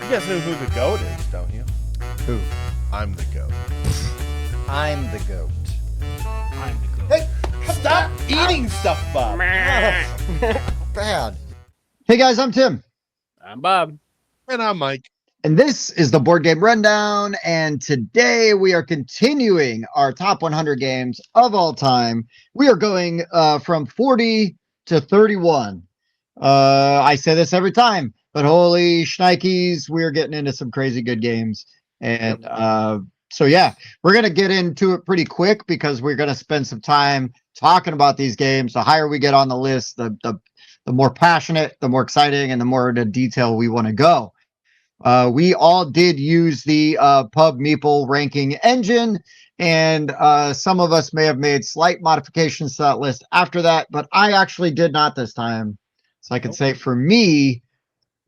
You guys know who the GOAT is, don't you? Who? I'm the GOAT. I'm the goat. I'm the goat. Hey, stop eating stuff, Bob. Bad. Hey guys, I'm Tim. I'm Bob. And I'm Mike. And this is the Board Game Rundown. And today we are continuing our top 100 games of all time. We are going from 40 to 31. I say this every time, but holy shnikes, we're getting into some crazy good games. And so, yeah, we're going to get into it pretty quick because we're going to spend some time talking about these games. The higher we get on the list, the more passionate, the more exciting, and the more into detail we want to go. We all did use the Pub Meeple ranking engine, and some of us may have made slight modifications to that list after that, but I actually did not this time. So I can say for me,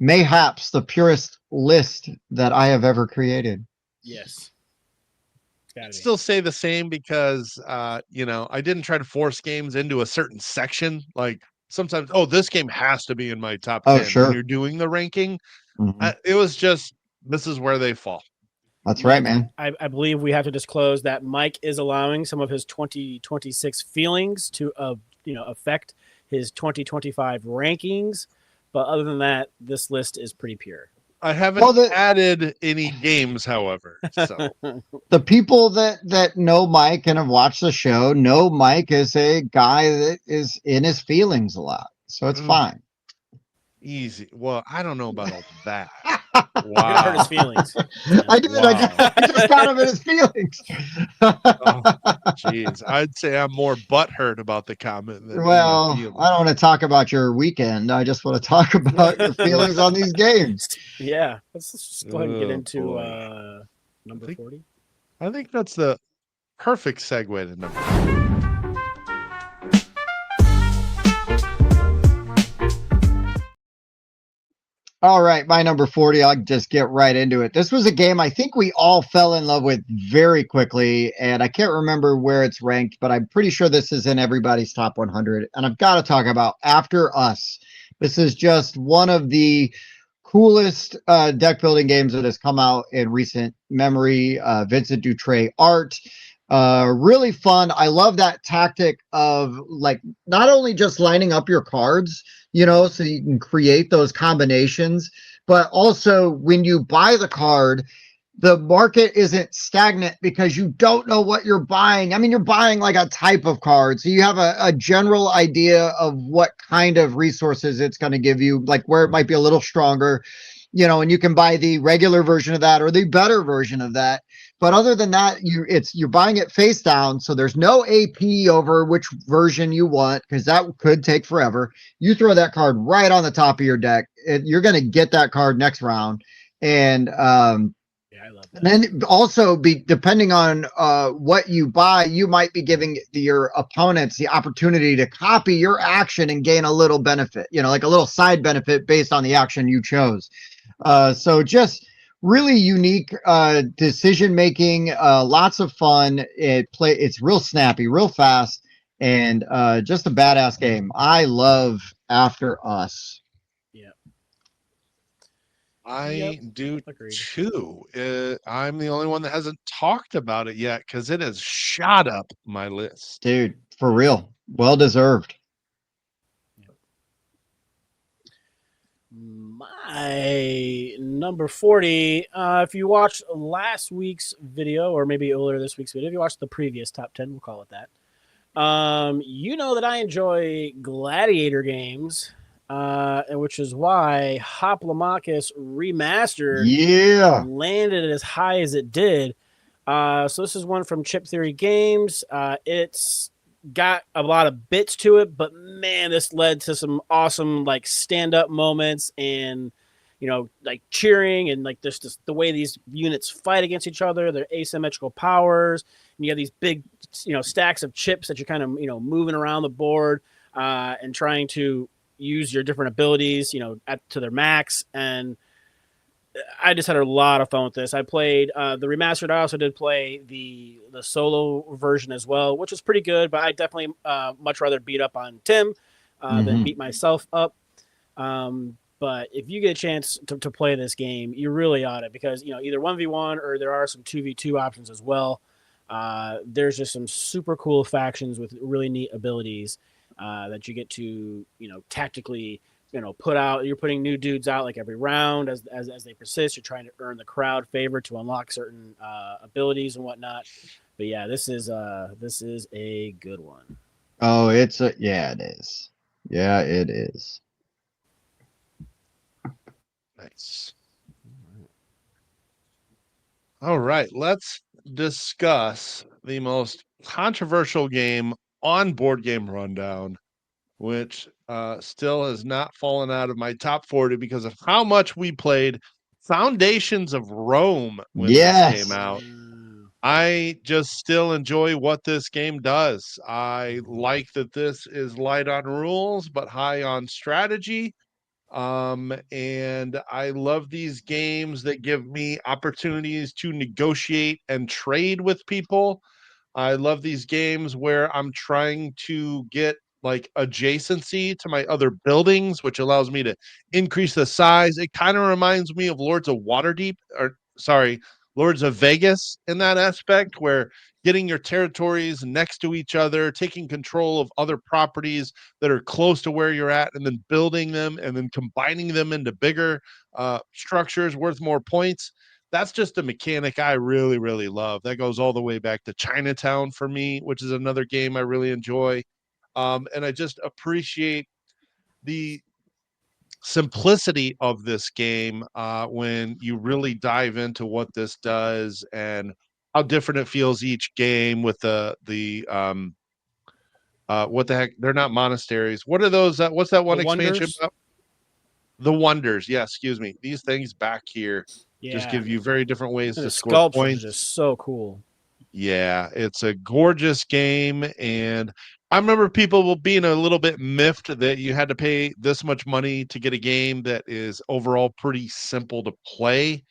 mayhaps the purest list that I have ever created. Yes. I'd still say the same because, I didn't try to force games into a certain section. Like sometimes, this game has to be in my top 10 sure. when you're doing the ranking. Mm-hmm. It was just, this is where they fall. That's right, man. I believe we have to disclose that Mike is allowing some of his 2026 feelings to, affect his 2025 rankings. But other than that, this list is pretty pure. I haven't added any games, however. So the people that know Mike and have watched the show know Mike is a guy that is in his feelings a lot. So it's fine. Easy. Well, I don't know about all that. Wow. You're gonna hurt his feelings. I did. Wow. I just got him in his feelings. Jeez. I'd say I'm more butthurt about the comment than I don't want to talk about your weekend. I just want to talk about your feelings on these games. Yeah. Let's just go ahead and get into number 40. I think that's the perfect segue to number 40. All right, my number 40, I'll just get right into it. This was a game I think we all fell in love with very quickly, and I can't remember where it's ranked, but I'm pretty sure this is in everybody's top 100, and I've got to talk about After Us. This is just one of the coolest deck building games that has come out in recent memory. Vincent Dutray art. Really fun. I love that tactic of like not only just lining up your cards, so you can create those combinations, but also when you buy the card, the market isn't stagnant because you don't know what you're buying. I mean, you're buying like a type of card. So you have a general idea of what kind of resources it's going to give you, like where it might be a little stronger, and you can buy the regular version of that or the better version of that. But other than that, you're buying it face down, so there's no AP over which version you want because that could take forever. You throw that card right on the top of your deck, you're going to get that card next round. And I love that. And then also depending on what you buy, you might be giving your opponents the opportunity to copy your action and gain a little benefit, like a little side benefit based on the action you chose. So just really unique decision making, lots of fun. It's real snappy, real fast, and just a badass game. I love After Us. Yeah, I do too. I'm the only one that hasn't talked about it yet because it has shot up my list. Dude, for real, well deserved. My number 40, if you watched last week's video, or maybe earlier this week's video, if you watched the previous top 10, we'll call it that, you know that I enjoy gladiator games, which is why Hoplomachus Remastered landed as high as it did. So this is one from Chip Theory Games. It's got a lot of bits to it, but man, this led to some awesome like stand-up moments and like cheering and like just the way these units fight against each other, their asymmetrical powers, and you have these big stacks of chips that you're kind of moving around the board and trying to use your different abilities to their max. And I just had a lot of fun with this. I played the remastered. I also did play the solo version as well, which was pretty good. But I definitely much rather beat up on Tim than beat myself up. But if you get a chance to play this game, you really ought to, because either 1v1 or there are some 2v2 options as well. There's just some super cool factions with really neat abilities that you get to tactically put out. You're putting new dudes out like every round as they persist. You're trying to earn the crowd favor to unlock certain abilities and whatnot. But yeah, this is a good one. Oh, yeah, it is. Yeah, it is. Nice. All right, let's discuss the most controversial game on Board Game Rundown, which still has not fallen out of my top 40 because of how much we played Foundations of Rome when this came Yes. out. I just still enjoy what this game does. I like that this is light on rules, but high on strategy. And I love these games that give me opportunities to negotiate and trade with people. I love these games where I'm trying to get like adjacency to my other buildings, which allows me to increase the size. It kind of reminds me of Lords of Waterdeep, or sorry, Lords of Vegas in that aspect, where getting your territories next to each other, taking control of other properties that are close to where you're at, and then building them and then combining them into bigger structures worth more points. That's just a mechanic I really, really love. That goes all the way back to Chinatown for me, which is another game I really enjoy. And I just appreciate the simplicity of this game when you really dive into what this does and how different it feels each game with the what the heck, they're not monasteries. What are those? What's that The one expansion Wonders. about? The wonders. Yeah, excuse me. These things back here just Yeah. give you very different ways And to the score sculptures are points. just so cool. Yeah, it's a gorgeous game. And I remember people being a little bit miffed that you had to pay this much money to get a game that is overall pretty simple to play.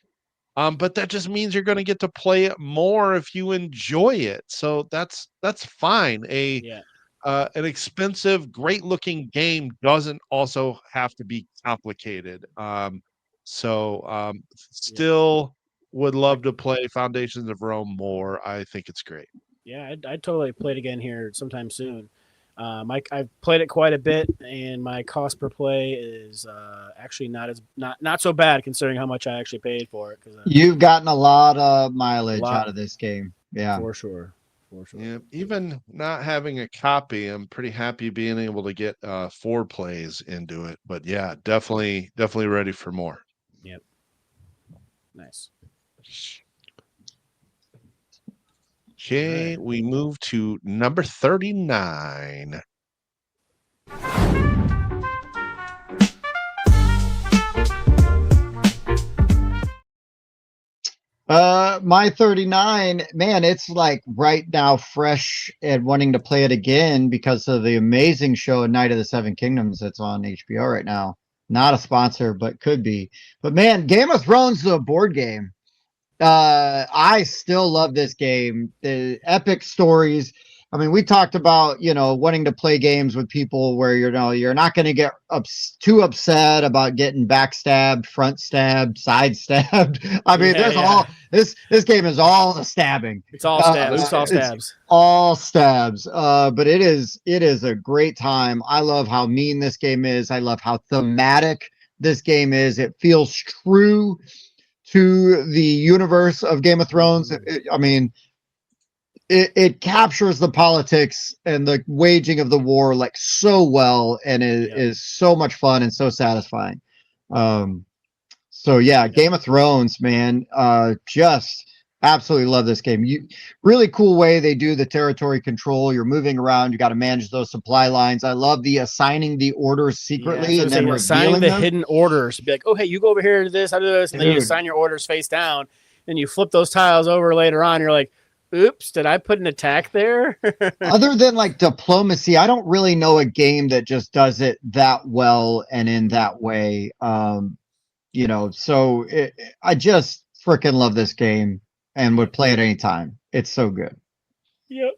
But that just means you're going to get to play it more if you enjoy it. So that's fine. Yeah. An expensive, great looking game doesn't also have to be complicated. Yep. Still would I, love to play Foundations of Rome more. I think it's great. yeah, I'd totally play it again here sometime soon. I've played it quite a bit, and my cost per play is actually not so bad considering how much I actually paid for it. Because You've gotten a lot of a mileage lot out of this game. Yeah. for sure, for sure. Yeah, even not having a copy, I'm pretty happy being able to get 4 plays into it. But yeah, definitely ready for more. Yep, nice. Okay, Right. we move to number 39. My 39, man, it's like right now fresh and wanting to play it again because of the amazing show Night of the Seven Kingdoms that's on HBO right now. Not a sponsor, but could be. But man, Game of Thrones is a board game. I still love this game. The epic stories. I mean, we talked about, wanting to play games with people where, you're not going to get too upset about getting backstabbed, front stabbed, side stabbed. I mean, Yeah, there's yeah. all this game is all the stabbing. It's all stabs. It's all It's stabs. all stabs. But it is a great time. I love how mean this game is. I love how thematic this game is. It feels true to the universe of Game of Thrones. Mhm. I mean, it captures the politics and the waging of the war like so well, and it Yep. is so much fun and so satisfying. Um, so yeah, Yep. Game of Thrones, man, just absolutely love this game. You really cool way they do the territory control. You're moving around. You got to manage those supply lines. I love the assigning the orders Yeah, secretly so to and then say, assigning revealing the them. hidden orders. Be like, oh, hey, you go over here to this, I do this, and then you Dude, assign your orders face down. Then you flip those tiles over later on. You're like, oops, did I put an attack there? other than like diplomacy, I don't really know a game that just does it that well and in that way. So I just freaking love this game and would play it anytime. It's so good. Yep.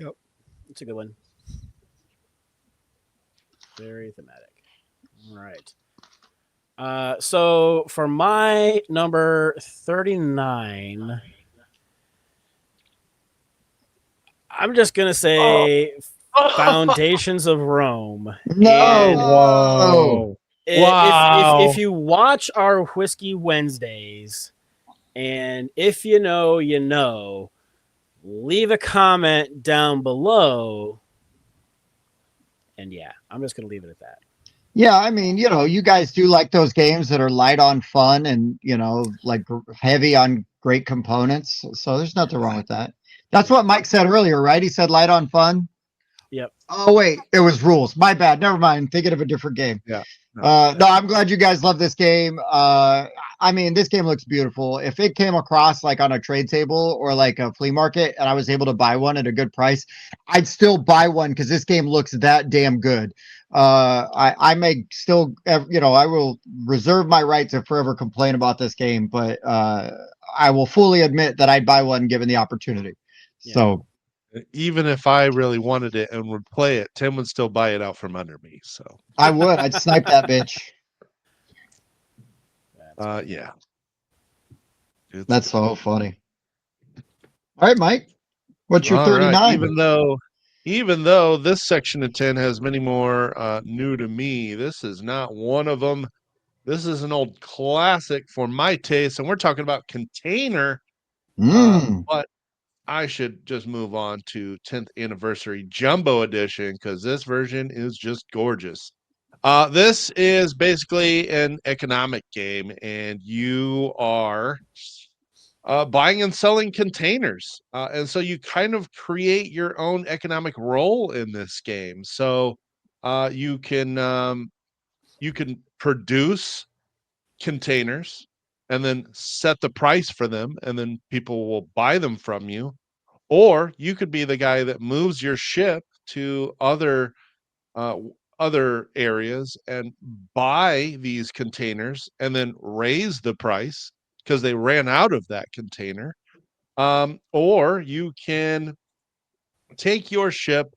Yep. It's a good one. Very thematic. All right. So for my number 39, I'm just gonna Oh, say Foundations of Rome. oh, And No. whoa. if Wow. you watch our Whiskey Wednesdays, and if you know, you know, leave a comment down below. And yeah, I'm just gonna leave it at that. Yeah, I mean, you guys do like those games that are light on fun and, like heavy on great components. So there's nothing wrong with that. That's Yep. what Mike said earlier, right? He said light on fun. Yep. Oh, wait, it was rules. My bad. Never mind. Thinking of a different game. Yeah. No. No, I'm glad you guys love this game. I mean, this game looks beautiful. If it came across like on a trade table or like a flea market and I was able to buy one at a good price, I'd still buy one because this game looks that damn good. I may still, I will reserve my right to forever complain about this game, but I will fully admit that I'd buy one given the opportunity. Yeah. So Even if I really wanted it and would play it, Tim would still buy it out from under me. So, I would. I'd snipe that bitch. That's funny. yeah. It's That's good. so funny. All right, Mike. What's your All right. 39? Even though this section of 10 has many more new to me, this is not one of them. This is an old classic for my taste, and we're talking about Container. Mm. But I should just move on to 10th anniversary Jumbo Edition because this version is just gorgeous. This is basically an economic game, and you are buying and selling containers. And so you kind of create your own economic role in this game. So you can produce containers and then set the price for them, and then people will buy them from you. Or you could be the guy that moves your ship to other areas and buy these containers and then raise the price because they ran out of that container. Or you can take your ship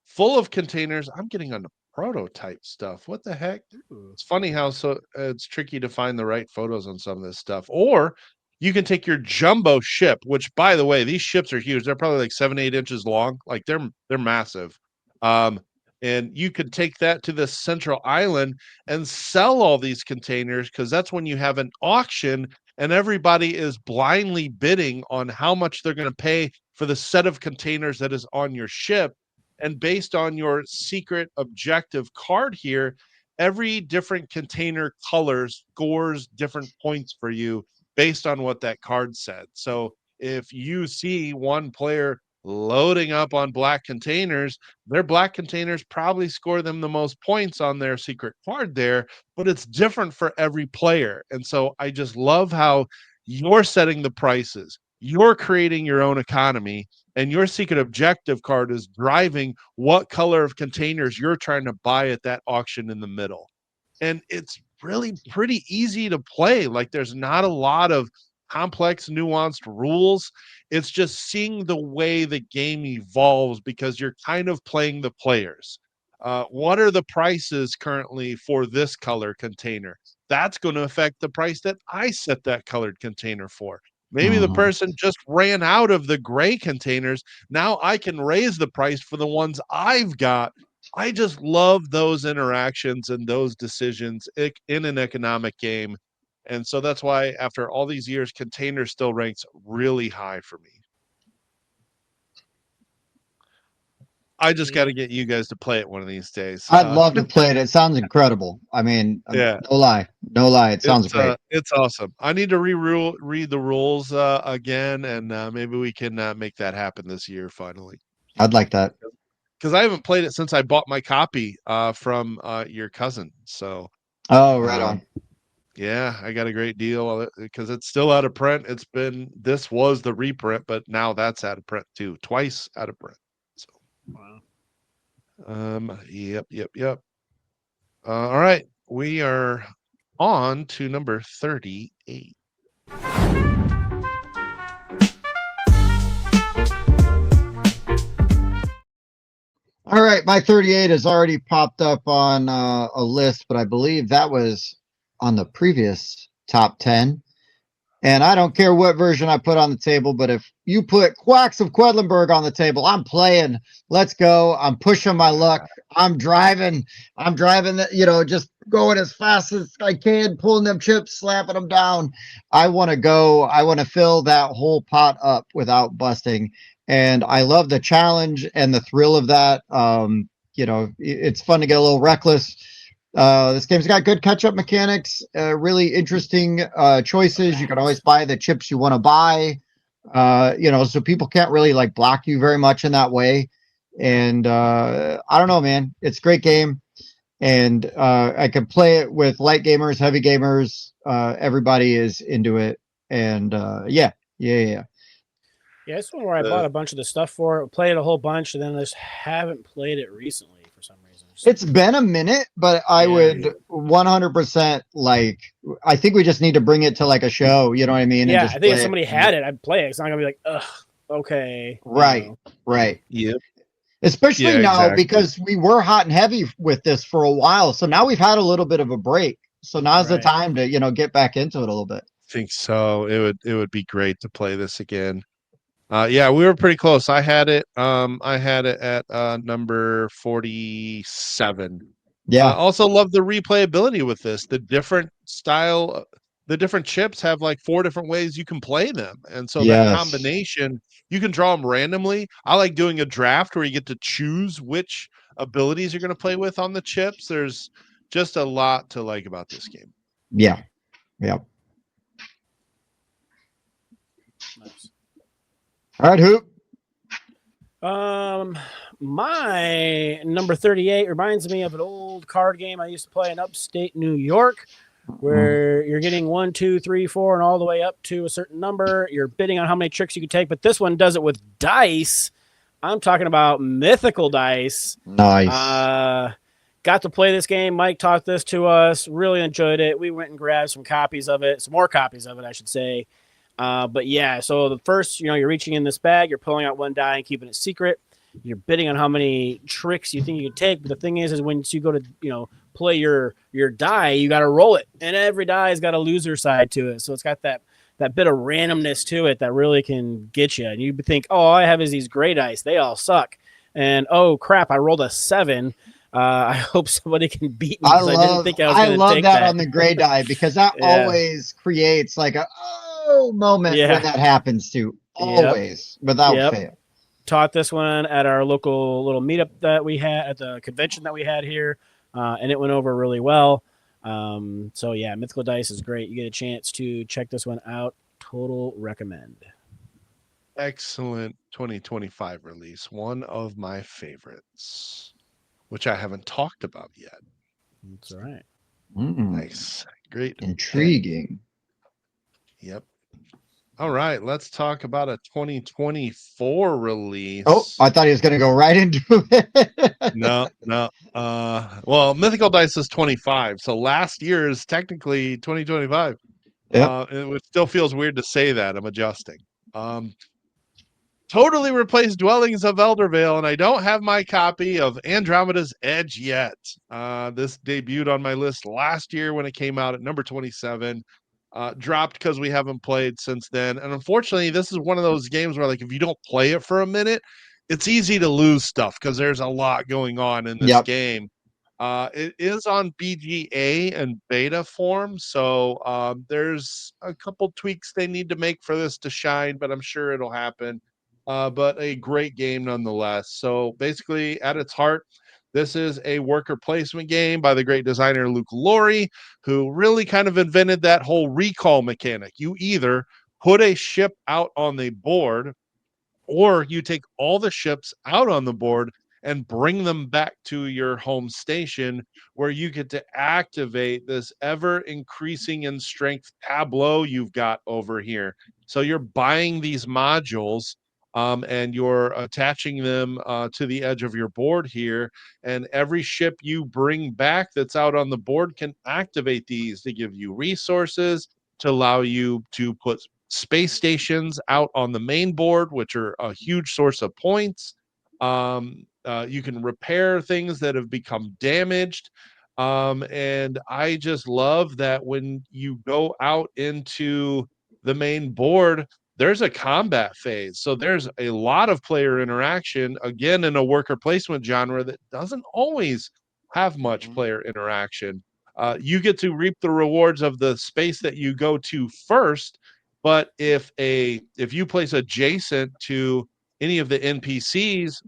full of containers. I'm getting on the prototype stuff. What the heck? Ooh. It's funny how it's tricky to find the right photos on some of this stuff. Or you can take your jumbo ship, which by the way, these ships are huge. They're probably like 7, 8 inches long. Like they're massive. Um, and you could take that to the central island and sell all these containers because that's when you have an auction and everybody is blindly bidding on how much they're going to pay for the set of containers that is on your ship. And based on your secret objective card here, every different container color scores different points for you based on what that card said. So if you see one player loading up on black containers, their black containers probably score them the most points on their secret card there, but it's different for every player. And so I just love how you're setting the prices, you're creating your own economy, and your secret objective card is driving what color of containers you're trying to buy at that auction in the middle. And it's really pretty easy to play. Like there's not a lot of complex, nuanced rules. It's just seeing the way the game evolves because you're kind of playing the players. What are the prices currently for this color container? That's going to affect the price that I set that colored container for. Maybe the Mhm. person just ran out of the gray containers. Now I can raise the price for the ones I've got. I just love those interactions and those decisions in an economic game. And so that's why after all these years, Container still ranks really high for me. I just got Yeah. to get you guys to play it one of these days. I'd love to play it. It sounds incredible. I mean, Yeah, no lie. No lie. It sounds great. it's awesome. I need to read the rules again, and maybe we can make that happen this year finally. I'd like that. Because I haven't played it since I bought my copy from your cousin. So Oh, right um, on. yeah, I got a great deal because it's still out of print. This was the reprint, but now that's out of print too, twice out of print. So Wow. yep. All right, we are on to number 38. All right, my 38 has already popped up on a list, but I believe that was on the previous top 10. And I don't care what version I put on the table, but if you put Quacks of Quedlinburg on the table, I'm playing. Let's go. I'm pushing my luck. I'm driving. Just going as fast as I can, pulling them chips, slapping them down. I want to go. I want to fill that whole pot up without busting. And I love the challenge and the thrill of that. It's fun to get a little reckless. This game's got good catch-up mechanics, really interesting choices. You can always buy the chips you want to buy, so people can't really like block you very much in that way. And I don't know, man. It's a great game, and I can play it with light gamers, heavy gamers. Everybody is into it, and yeah. Yeah, it's one where I bought a bunch of the stuff for it, played a whole bunch, and then I just haven't played it recently for some reason. It's been a minute, but I would 100% like. I think we just need to bring it to like a show. You know what I mean? Yeah, and just I think if play somebody it. had it, I'd play it. It's not gonna be like, ugh, okay. Right, right. Yep. Especially Yeah, now exactly. because we were hot and heavy with this for a while. So now we've had a little bit of a break. So now's the Right. time to, get back into it a little bit. I think so. It would be great to play this again. Yeah, we were pretty close. I had it at number 47. Yeah. Also love the replayability with this. The different chips have like four different ways you can play them. And so that Yes. combination, you can draw them randomly. I like doing a draft where you get to choose which abilities you're going to play with on the chips. There's just a lot to like about this game. Yeah. Yeah. Nice. All right, Hoop. My number 38 reminds me of an old card game I used to play in upstate New York, where you're getting 1, 2, 3, 4, and all the way up to a certain number. You're bidding on how many tricks you can take, but this one does it with dice. I'm talking about mythical dice. Nice. Got to play this game. Mike taught this to us. Really enjoyed it. We went and grabbed some copies of it, some more copies of it, I should say. But yeah, so the first, you're reaching in this bag, you're pulling out one die and keeping it secret. You're bidding on how many tricks you think you can take. But the thing is once you go to, play your die, you got to roll it. And every die has got a loser side to it. So it's got that bit of randomness to it that really can get you. And you think, oh, all I have is these gray dice. They all suck. And oh, crap, I rolled a 7. I hope somebody can beat me because I didn't think I was going to take that. I love that on the gray die because that always creates like a moment when that happens too. Always, without fail. Taught this one at our local little meetup that we had at the convention that we had here, and it went over really well. So yeah, Mythical Dice is great. You get a chance to check this one out. Total recommend. Excellent 2025 release. One of my favorites, which I haven't talked about yet. That's all right. Nice. Great. Intriguing. Yep. All right, let's talk about a 2024 release. Oh, I thought he was going to go right into it. No. Well, Mythical Dice is 25, so last year is technically 2025. Yep. It still feels weird to say that. I'm adjusting. Totally replaced Dwellings of Eldervale, and I don't have my copy of Andromeda's Edge yet. This debuted on my list last year when it came out at number 27. Dropped because we haven't played since then. And unfortunately, this is one of those games where, like, if you don't play it for a minute, it's easy to lose stuff because there's a lot going on in this game. It is on BGA and beta form, so there's a couple tweaks they need to make for this to shine, but I'm sure it'll happen. But a great game nonetheless. So basically, at its heart, this is a worker placement game by the great designer Luke Laurie, who really kind of invented that whole recall mechanic. You either put a ship out on the board, or you take all the ships out on the board and bring them back to your home station, where you get to activate this ever increasing in strength tableau you've got over here. So you're buying these modules, and you're attaching them to the edge of your board here. And every ship you bring back that's out on the board can activate these to give you resources, to allow you to put space stations out on the main board, which are a huge source of points. You can repair things that have become damaged. And I just love that when you go out into the main board, there's a combat phase. So there's a lot of player interaction, again, in a worker placement genre that doesn't always have much Mhm. player interaction. You get to reap the rewards of the space that you go to first, but if you place adjacent to any of the NPCs,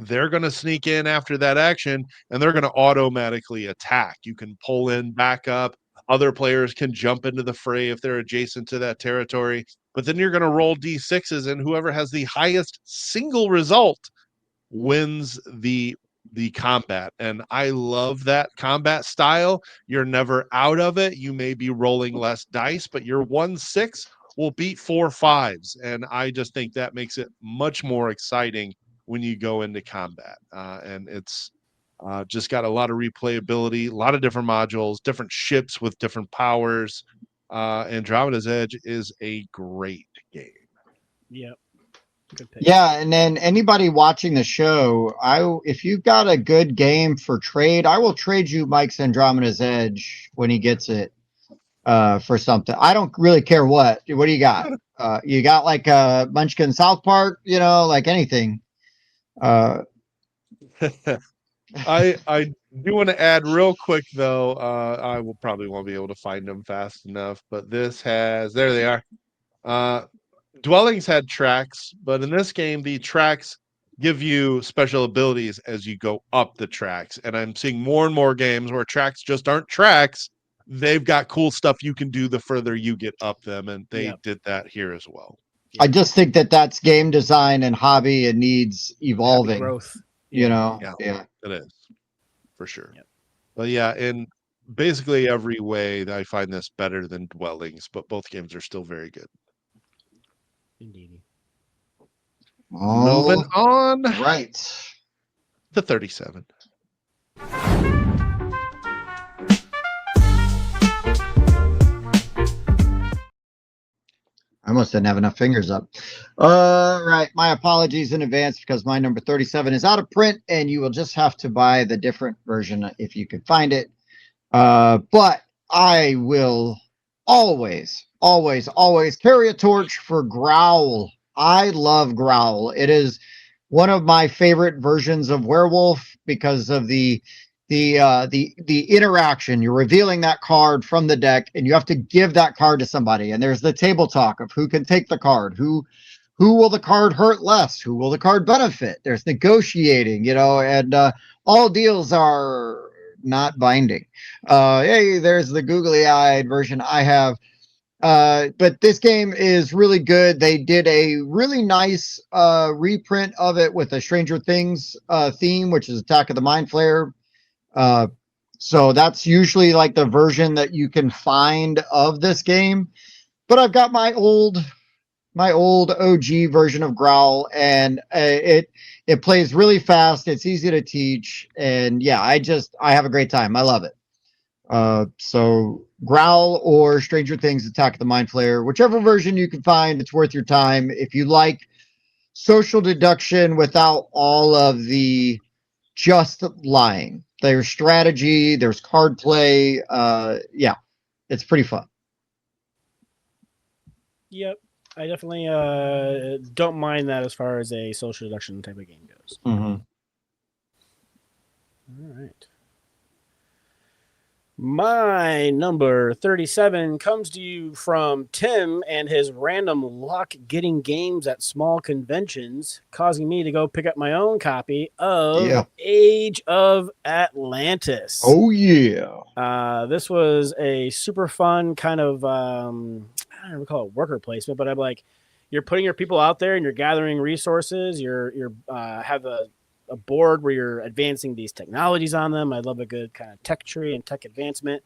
they're going to sneak in after that action and they're going to automatically attack. You can pull in backup. Other players can jump into the fray if they're adjacent to that territory. But then you're going to roll d6s, and whoever has the highest single result wins the combat. And I love that combat style. You're never out of it. You may be rolling less dice, but your 1-6 will beat 4 5s. And I just think that makes it much more exciting when you go into combat. And it's just got a lot of replayability, a lot of different modules, different ships with different powers. Andromeda's Edge is a great game. Yep. Good pick. Yeah, and then anybody watching the show, if you've got a good game for trade, I will trade you Mike's Andromeda's Edge when he gets it for something. I don't really care what. What do you got? You got like Munchkin South Park, like anything. I do want to add real quick though. I will probably won't be able to find them fast enough, but this has there they are. Uh, Dwellings had tracks, but in this game, the tracks give you special abilities as you go up the tracks. And I'm seeing more and more games where tracks just aren't tracks. They've got cool stuff you can do the further you get up them, and they Yep. did that here as well. I just think that's game design and hobby and needs Happy evolving. growth. Yeah. It is for sure. Yep. But yeah, in basically every way, I find this better than Dwellings, but both games are still very good. Indeed. Moving on Right. to 37. I almost didn't have enough fingers up. All right. My apologies in advance because my number 37 is out of print and you will just have to buy the different version if you can find it. But I will always, always, always carry a torch for Growl. I love Growl. It is one of my favorite versions of Werewolf because of the interaction. You're revealing that card from the deck, and you have to give that card to somebody. And there's the table talk of who can take the card, who will the card hurt less, who will the card benefit. There's negotiating, and all deals are not binding. Hey, there's the googly-eyed version I have. But this game is really good. They did a really nice reprint of it with a Stranger Things theme, which is Attack of the Mind Flayer. So that's usually like the version that you can find of this game. But I've got my old OG version of Growl, and it plays really fast. It's easy to teach, and yeah, I have a great time. I love it. So Growl or Stranger Things Attack of the Mind Flayer, whichever version you can find, it's worth your time. If you like social deduction without all of the just lying, there's strategy, there's card play. Yeah, it's pretty fun. Yep. I definitely don't mind that as far as a social deduction type of game goes. Mm-hmm. All right. My number 37 comes to you from Tim and his random luck getting games at small conventions, causing me to go pick up my own copy of Age of Atlantis. Oh, yeah. This was a super fun kind of, I don't know, call it worker placement, but I'm like, you're putting your people out there and you're gathering resources. You're have a board where you're advancing these technologies on them. I love a good kind of tech tree and tech advancement.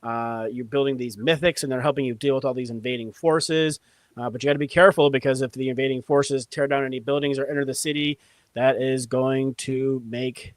You're building these mythics and they're helping you deal with all these invading forces. But you got to be careful because if the invading forces tear down any buildings or enter the city, that is going to make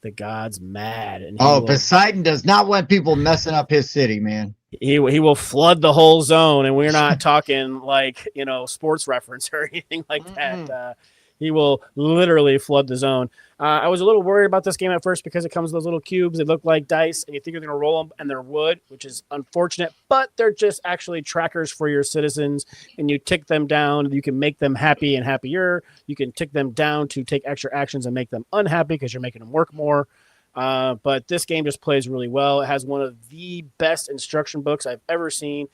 the gods mad. And Poseidon does not want people messing up his city, man. He will flood the whole zone, and we're not talking like, sports reference or anything like that. He will literally flood the zone. I was a little worried about this game at first because it comes with those little cubes. They look like dice, and you think you're going to roll them, and they're wood, which is unfortunate. But they're just actually trackers for your citizens, and you tick them down. You can make them happy and happier. You can tick them down to take extra actions and make them unhappy because you're making them work more. But this game just plays really well. It has one of the best instruction books I've ever seen.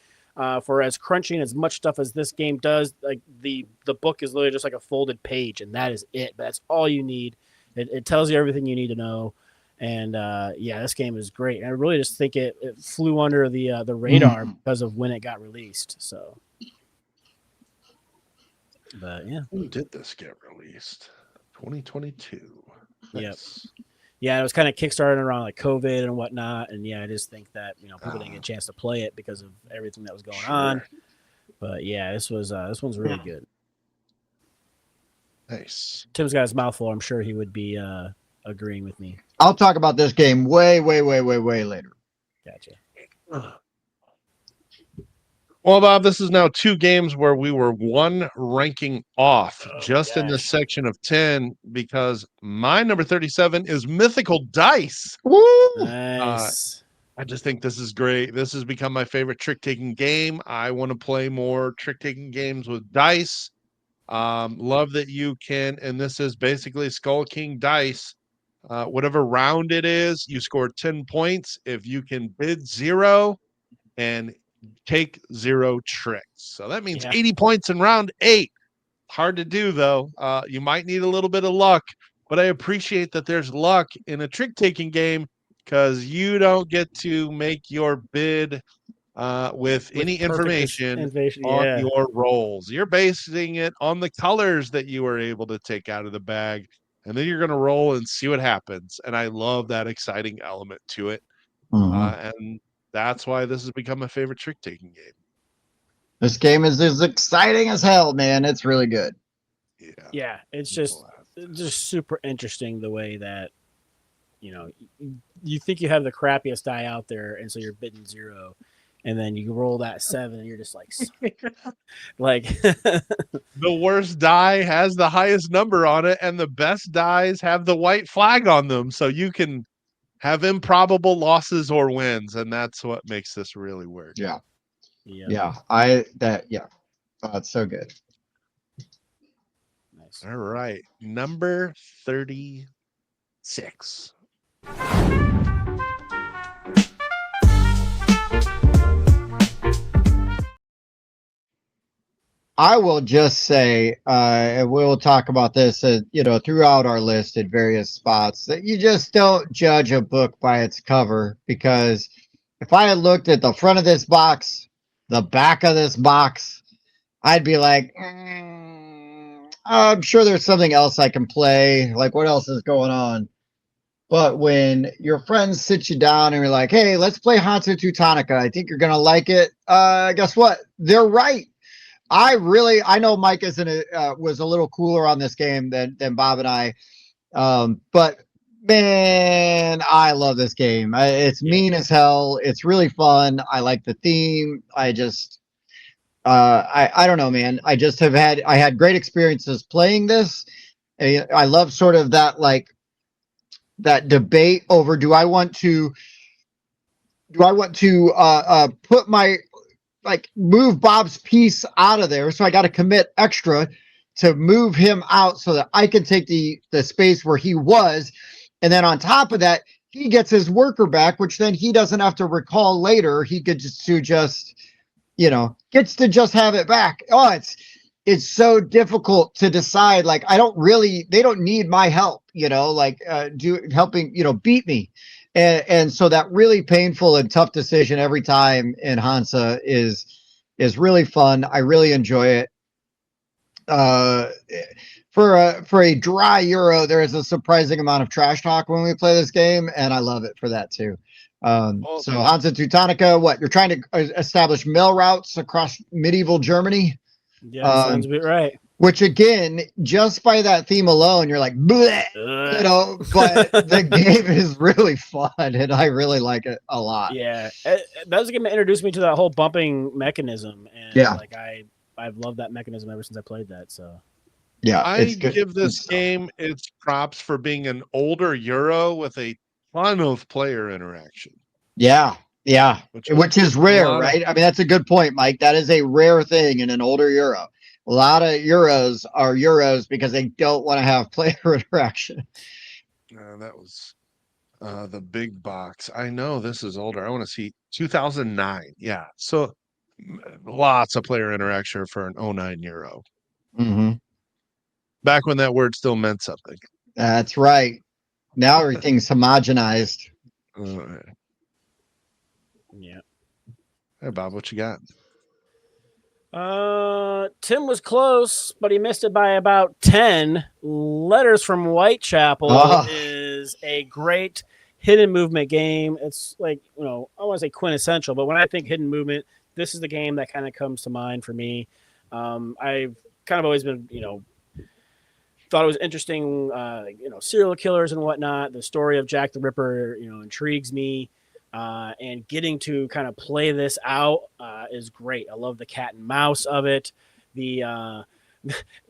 For as crunching as much stuff as this game does, like the book is literally just like a folded page, and that is it. That's all you need. It tells you everything you need to know, and yeah, this game is great. And I really just think it flew under the radar because of when it got released. So, but yeah, when did this get released? 2022. Yes. Yeah, it was kind of kickstarted around like COVID and whatnot, and yeah, I just think that people didn't get a chance to play it because of everything that was going on. But yeah, this one's really good. Nice. Tim's got his mouth full. I'm sure he would be agreeing with me. I'll talk about this game way later. Gotcha. Well, Bob, this is now 2 games where we were 1 ranking off in this section of 10 because my number 37 is Mythical Dice. Woo! Nice. I just think this is great. This has become my favorite trick-taking game. I want to play more trick-taking games with dice. Love that you can, and this is basically Skull King Dice. Whatever round it is, you score 10 points. If you can bid 0 and take 0 tricks. So that means 80 points in round 8. Hard to do, though. You might need a little bit of luck, but I appreciate that there's luck in a trick-taking game because you don't get to make your bid with any information on your rolls. You're basing it on the colors that you were able to take out of the bag, and then you're going to roll and see what happens. And I love that exciting element to it. And that's why this has become my favorite trick-taking game. This game is as exciting as hell, man. It's really good. Yeah, it's just super interesting the way that you think you have the crappiest die out there, and so you're bidding 0, and then you roll that 7, and you're just like the worst die has the highest number on it, and the best dies have the white flag on them, so you can have improbable losses or wins, and that's what makes this really work. Yeah. Oh, it's so good. Nice. All right, number 36. I will just say, and we'll talk about this, throughout our list at various spots, that you just don't judge a book by its cover, because if I had looked at the front of this box, the back of this box, I'd be like, I'm sure there's something else I can play. Like, what else is going on? But when your friends sit you down and you're like, hey, let's play Hansa Teutonica, I think you're going to like it. Guess what? They're right. I know Mike was a little cooler on this game than Bob and I. But man, I love this game. It's mean as hell. It's really fun. I like the theme. I don't know, man. I had great experiences playing this. I love sort of that, like, that debate over, do I want to put my, like, move Bob's piece out of there, so I got to commit extra to move him out so that I can take the space where he was, and then on top of that, he gets his worker back, which then he doesn't have to recall later. He gets to just have it back. Oh, it's so difficult to decide. Like, they don't need my help, beat me. And so that really painful and tough decision every time in Hansa is really fun. I really enjoy it. For a dry Euro, there is a surprising amount of trash talk when we play this game, and I love it for that too. So Hansa Teutonica, what you're trying to establish mail routes across medieval Germany? Yeah, sounds a bit right. Which, again, just by that theme alone, you're like, bleh, but the game is really fun, and I really like it a lot. Yeah, that was a game that introduced me to that whole bumping mechanism, and I've loved that mechanism ever since I played that. So Yeah, it's I good. give Good this stuff. game its props for being an older Euro with a ton of player interaction, Yeah, yeah, which which is a rare, lot of right? I mean, that's a good point, Mike. That is a rare thing in an older Euro. A lot of Euros are Euros because they don't want to have player interaction. that was the big box. I know this is older. I want to see 2009. Yeah. So lots of player interaction for an '09 Euro. Hmm. Back when that word still meant something. That's right. Now everything's homogenized. Uh, Yeah. hey, Bob, what you got? Tim was close, but he missed it by about 10. Letters from Whitechapel Oh, is a great hidden movement game. It's like, I want to say quintessential, but when I think hidden movement, this is the game that kind of comes to mind for me. I've kind of always been, thought it was interesting, serial killers and whatnot. The story of Jack the Ripper, intrigues me. And getting to kind of play this out is great. I love the cat and mouse of it. The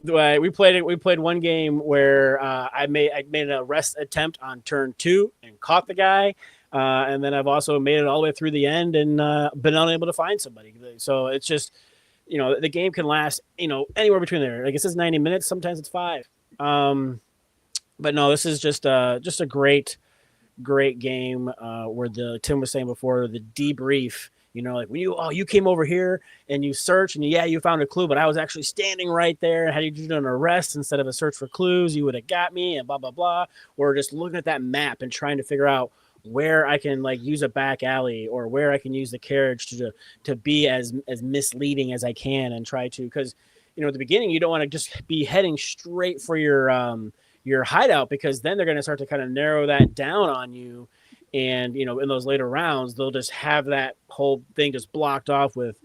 the way we played it, we played one game where I made an arrest attempt on turn 2 and caught the guy. And then I've also made it all the way through the end and been unable to find somebody. So it's just, the game can last, anywhere between there. Like it says 90 minutes, sometimes it's 5. Um, but no, this is just a great game. Where the Tim was saying before, the debrief. Like when you came over here and you searched and you found a clue, but I was actually standing right there. Had you done an arrest instead of a search for clues, you would have got me and blah blah blah. Or just looking at that map and trying to figure out where I can like use a back alley or where I can use the carriage to be as misleading as I can and try to, because at the beginning you don't want to just be heading straight for your hideout, because then they're going to start to kind of narrow that down on you. And in those later rounds they'll just have that whole thing just blocked off with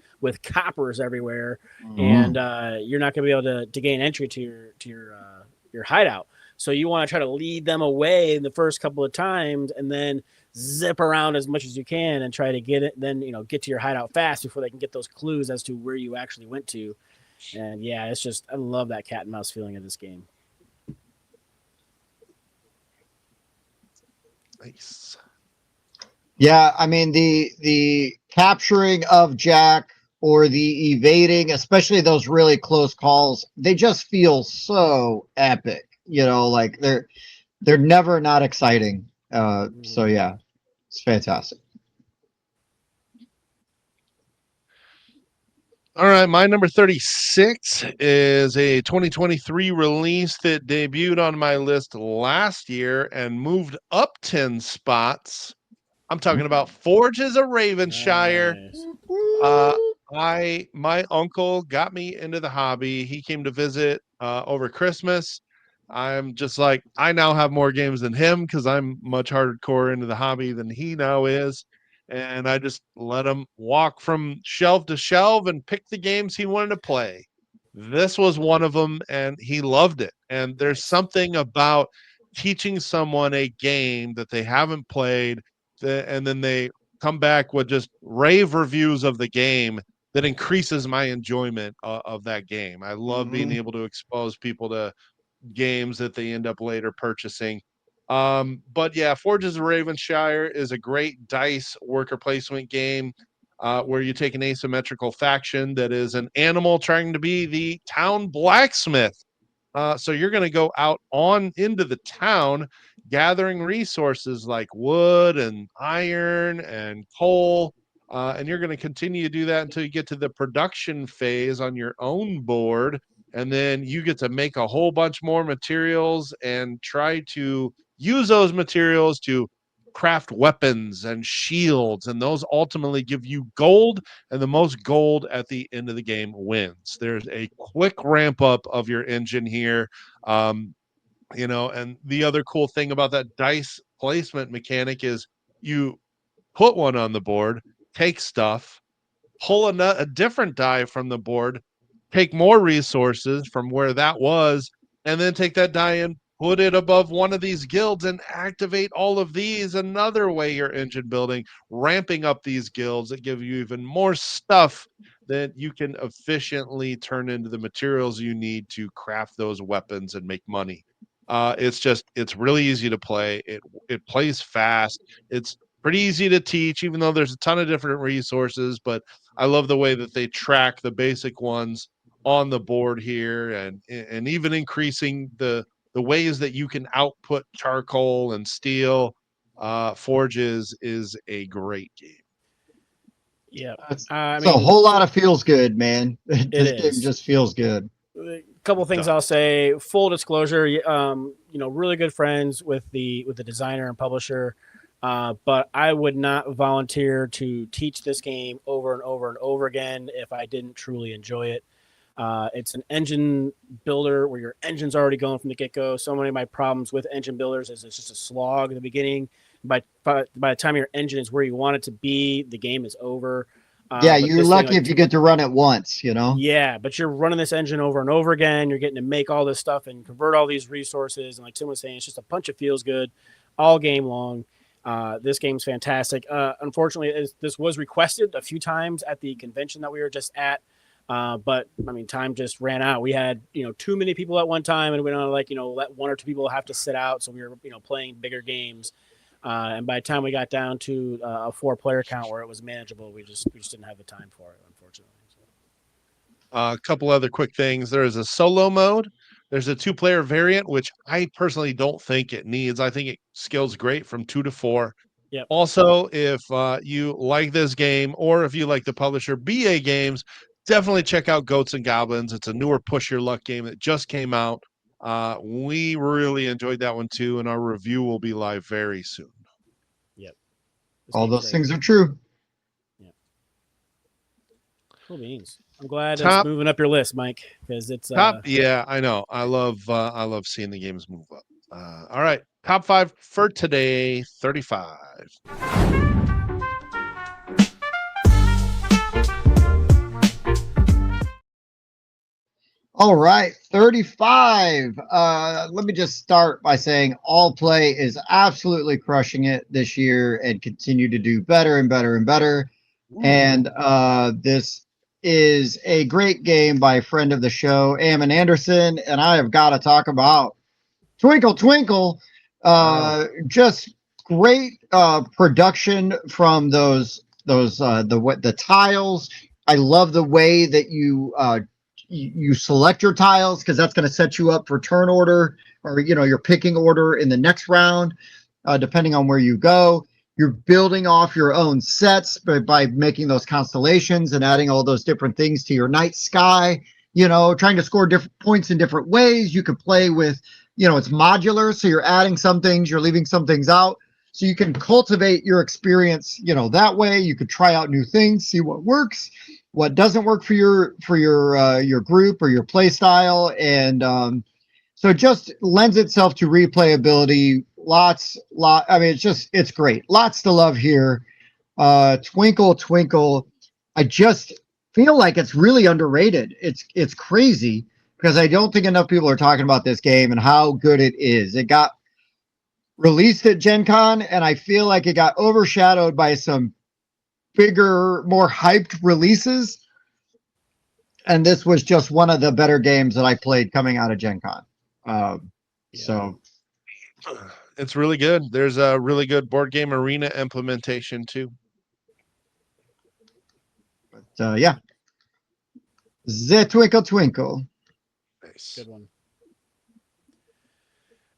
coppers everywhere. And mhm. you're not going to be able to gain entry to your hideout. So you want to try to lead them away in the first couple of times and then zip around as much as you can and try to get it, then get to your hideout fast before they can get those clues as to where you actually went to. And yeah, it's just, I love that cat and mouse feeling of this game. Nice. Yeah, I mean the capturing of Jack or the evading, especially those really close calls, they just feel so epic. Like they're never not exciting. So Mm. yeah, it's fantastic. All right, my number 36 is a 2023 release that debuted on my list last year and moved up 10 spots. I'm talking about Forges of Ravenshire. Nice. Uh, my uncle got me into the hobby. He came to visit over Christmas. I'm just like, I now have more games than him because I'm much hardcore into the hobby than he now is. And I just let him walk from shelf to shelf and pick the games he wanted to play. This was one of them, and he loved it. And there's Nice. something about teaching someone a game that they haven't played, and then they come back with just rave reviews of the game that increases my enjoyment of that game. I love being Mhm. able to expose people to games that they end up later purchasing. But yeah, Forges of Ravenshire is a great dice worker placement game where you take an asymmetrical faction that is an animal trying to be the town blacksmith. So you're going to go out on into the town, gathering resources like wood and iron and coal. And you're going to continue to do that until you get to the production phase on your own board. And then you get to make a whole bunch more materials and try to use those materials to craft weapons and shields. And those ultimately give you gold, and the most gold at the end of the game wins. There's a quick ramp up of your engine here. Um, and the other cool thing about that dice placement mechanic is you put one on the board, take stuff, pull a different die from the board, take more resources from where that was, and then take that die and put it above one of these guilds and activate all of these. Another way you're engine building, ramping up these guilds that give you even more stuff that you can efficiently turn into the materials you need to craft those weapons and make money. It's really easy to play. It plays fast. It's pretty easy to teach, even though there's a ton of different resources. But I love the way that they track the basic ones on the board here, and even increasing the ways that you can output charcoal and steel forges is a great game. Yeah. It's, I it's a mean, whole lot of feels good, man. it This game is. just feels good. A couple things Done. I'll say. Full disclosure, really good friends with the designer and publisher, but I would not volunteer to teach this game over and over and over again if I didn't truly enjoy it. It's an engine builder where your engine's already going from the get go. So many of my problems with engine builders is it's just a slog at the beginning. By the time your engine is where you want it to be, the game is over. Yeah, But you're this thing, lucky like, if you get to run it once, you know? yeah, but you're running this engine over and over again. You're getting to make all this stuff and convert all these resources. And like Tim was saying, it's just a bunch of feels good all game long. This game's fantastic. Unfortunately, this was requested a few times at the convention that we were just at. But I mean, time just ran out. We had, too many people at one time, and we don't let one or two people have to sit out. So we were, playing bigger games. And by the time we got down to a 4-player count where it was manageable, we just didn't have the time for it, unfortunately. So. A couple other quick things. There is a solo mode. There's a 2-player variant, which I personally don't think it needs. I think it scales great from 2 to 4. Yep. Also, if you like this game, or if you like the publisher BA Games, definitely check out Goats and Goblins. It's a newer push your luck game that just came out. We really enjoyed that one too, and our review will be live very soon. Yep. All those things are true. Yep. Cool beans. I'm glad it's Top, moving up your list, Mike, because it's top. Yeah, I know. I love seeing the games move up. All right, top 5 for today. 35. All right, 35. Let me just start by saying All Play is absolutely crushing it this year and continue to do better and better and better. And this is a great game by a friend of the show, Ammon Anderson, and I have got to talk about Twinkle Twinkle. Just great production from the tiles. I love the way that you select your tiles because that's going to set you up for turn order or your picking order in the next round, depending on where you go. You're building off your own sets by making those constellations and adding all those different things to your night sky. Trying to score different points in different ways. You could play with, it's modular, so you're adding some things, you're leaving some things out, so you can cultivate your experience. That way you could try out new things, see what works, what doesn't work for your group or your play style, and so it just lends itself to replayability. I mean, it's great. Lots to love here. Twinkle Twinkle. I just feel like it's really underrated. It's crazy because I don't think enough people are talking about this game and how good it is. It got released at Gen Con, and I feel like it got overshadowed by some bigger, more hyped releases. And this was just one of the better games that I played coming out of Gen Con. So it's really good. There's a really good board game arena implementation too. But yeah. The Twinkle Twinkle. Nice. Good one.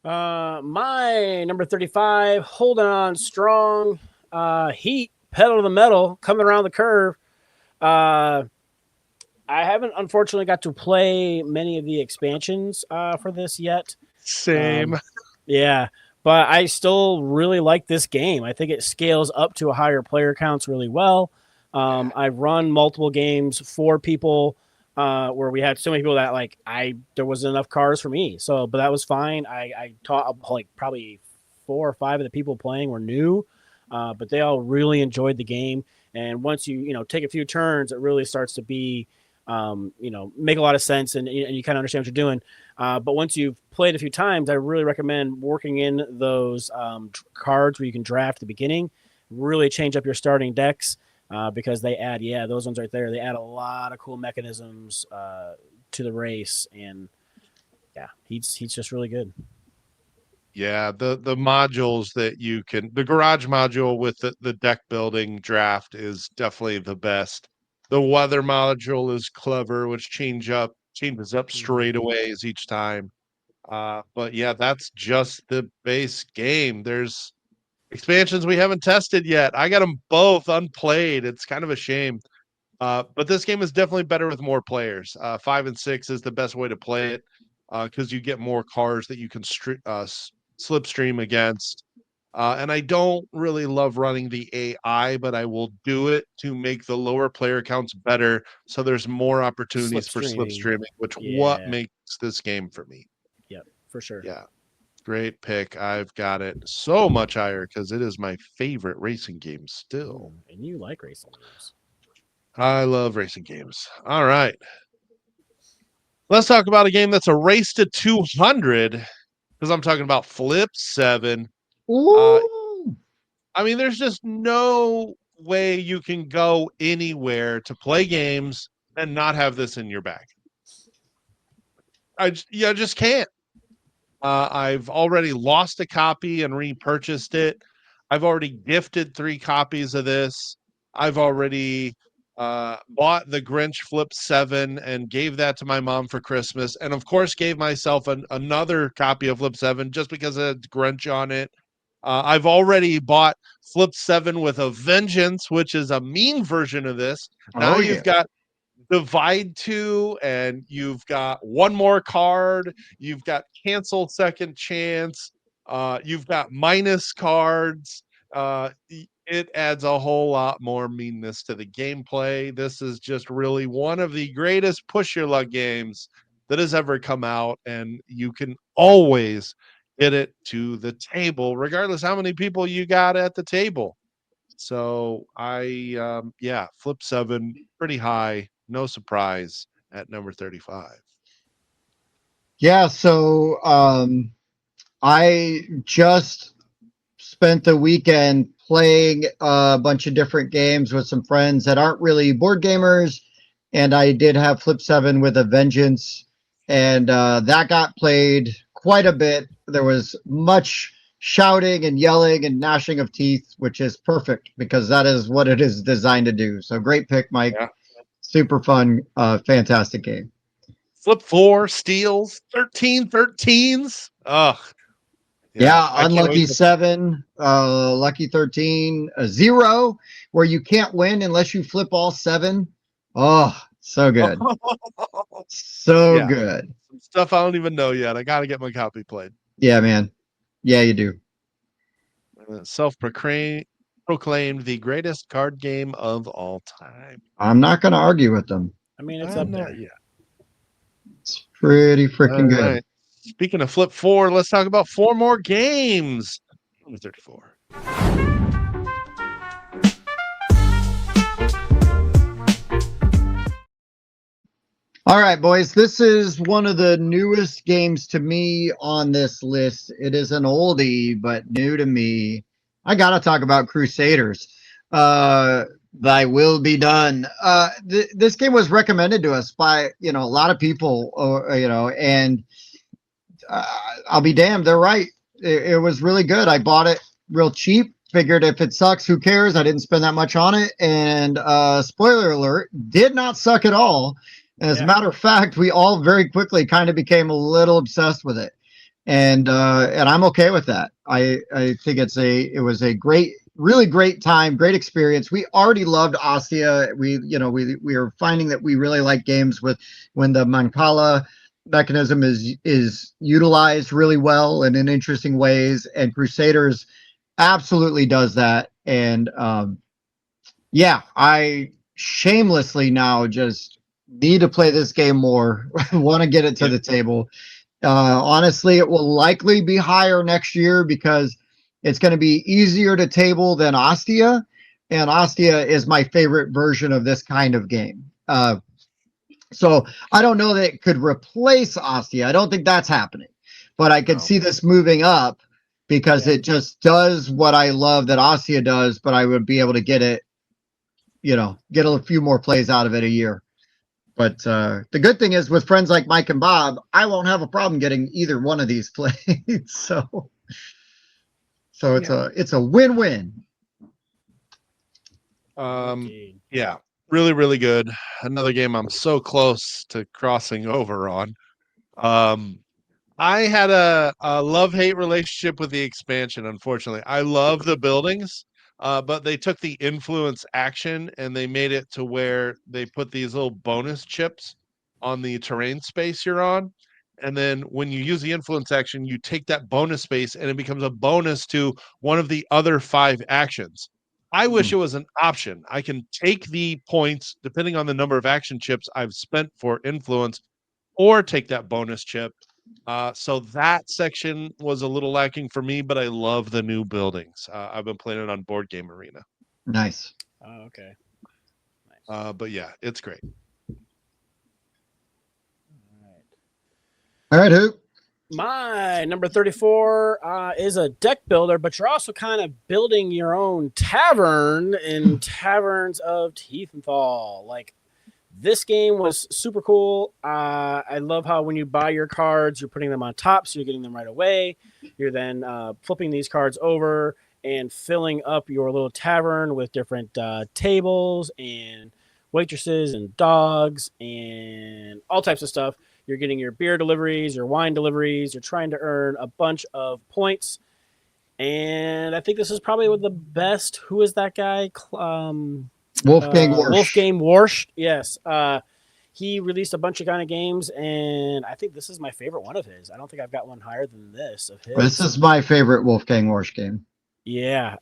My number 35, holding on strong. Heat, pedal to the metal, coming around the curve. I haven't unfortunately got to play many of the expansions for this yet. Same. Yeah, but I still really like this game. I think it scales up to a higher player counts really well. I've run multiple games for people where we had so many people that there wasn't enough cars for me. So, but that was fine. I taught probably 4 or 5 of the people playing were new, but they all really enjoyed the game. And once you take a few turns, it really starts to be make a lot of sense, and you kind of understand what you're doing. But once you've played a few times, I really recommend working in those cards where you can draft at the beginning, really change up your starting decks, because they add, those ones right there, they add a lot of cool mechanisms to the race, and he's just really good. Yeah, the modules that you can, the garage module with the deck building draft is definitely the best. The weather module is clever, which changes up Mm-hmm. straightaways each time. But yeah, that's just the base game. There's expansions we haven't tested yet. I got them both unplayed. It's kind of a shame. But this game is definitely better with more players. 5 and 6 is the best way to play it because you get more cars that you can slipstream against. And I don't really love running the AI, but I will do it to make the lower player counts better. So there's more opportunities for Slipstreaming, slipstreaming, which what yeah, makes this game for me. yep, for sure. Yeah, great pick. I've got it so much higher because it is my favorite racing game still. And you like racing games. I love racing games. All right. Let's talk about a game that's a race to 200 because I'm talking about Flip 7. Uh, Ooh. I mean, there's just no way you can go anywhere to play games and not have this in your bag. I just can't. I've already lost a copy and repurchased it. I've already gifted 3 copies of this. I've already bought the Grinch Flip 7 and gave that to my mom for Christmas. And of course, gave myself another copy of Flip 7 just because it had Grinch on it. I've already bought Flip 7 with a Vengeance, which is a mean version of this. Now Oh you've yeah. got divide two, and you've got one more card, you've got cancel second chance, you've got minus cards. It adds a whole lot more meanness to the gameplay. This is just really one of the greatest push your luck games that has ever come out, and you can always get it to the table regardless how many people you got at the table. So yeah, Flip 7 pretty high, no surprise at number 35. Yeah, so I just spent the weekend playing a bunch of different games with some friends that aren't really board gamers, and I did have Flip 7 with a Vengeance, and that got played quite a bit. There was much shouting and yelling and gnashing of teeth, which is perfect because that is what it is designed to do. So great pick, Mike. Yeah. Super fun, fantastic game. Flip 4 steals, 13 13s. Ugh. Yeah, Yeah, I can't wait unlucky to 7, lucky 13, a 0, where you can't win unless you flip all 7. Oh, so good. So Yeah, good. some stuff I don't even know yet. I got to get my copy played. Yeah, man. Yeah, you do. Proclaimed the greatest card game of all time. I'm not going to argue with them. I mean, it's I'm up not there. yet. It's pretty All freaking good. right. Speaking of Flip 4, let's talk about 4 more games. Number 34. All right, boys. This is one of the newest games to me on this list. It is an oldie, but new to me. I got to talk about Crusaders. Thy will be done. This game was recommended to us by, a lot of people, and uh, I'll be damned. They're right. It was really good. I bought it real cheap. Figured if it sucks, who cares? I didn't spend that much on it. And spoiler alert, did not suck at all. As a matter of fact, we all very quickly kind of became a little obsessed with it, and I'm okay with that. I think it was a great, really great time, great experience. We already loved Ostia. We are finding that we really like games with when the Mancala mechanism is utilized really well and in interesting ways, and Crusaders absolutely does that. And yeah, I shamelessly now just need to play this game more. Want to get it to Yep. the table. Honestly, it will likely be higher next year because it's going to be easier to table than Ostia, and Ostia is my favorite version of this kind of game. So I don't know that it could replace Ostia. I don't think that's happening. But I could No. see this moving up because Yeah. it just does what I love that Ostia does, but I would be able to get it, get a few more plays out of it a year. But the good thing is with friends like Mike and Bob, I won't have a problem getting either one of these plays. So it's a win-win. Indeed. Yeah, really, really good. Another game I'm so close to crossing over on. Um, I had a love-hate relationship with the expansion, unfortunately. I love the buildings, but they took the influence action and they made it to where they put these little bonus chips on the terrain space you're on. And then when you use the influence action, you take that bonus space and it becomes a bonus to one of the other 5 actions. I wish it was an option. I can take the points depending on the number of action chips I've spent for influence or take that bonus chip. So that section was a little lacking for me, but I love the new buildings. I've been playing it on Board Game Arena. Nice. Oh, okay. Nice. But yeah, it's great. All right, who? My number 34 is a deck builder, but you're also kind of building your own tavern in Taverns of Tiefenthal. Like, this game was super cool. I love how when you buy your cards, you're putting them on top, so you're getting them right away. You're then flipping these cards over and filling up your little tavern with different tables and waitresses and dogs and all types of stuff. You're getting your beer deliveries, your wine deliveries. You're trying to earn a bunch of points. And I think this is probably the best. Who is that guy? Wolfgang Warsch. Wolfgang Warsch. Yes. He released a bunch of kind of games, and I think this is my favorite one of his. I don't think I've got one higher than this of his. This is my favorite Wolfgang Warsch game. Yeah.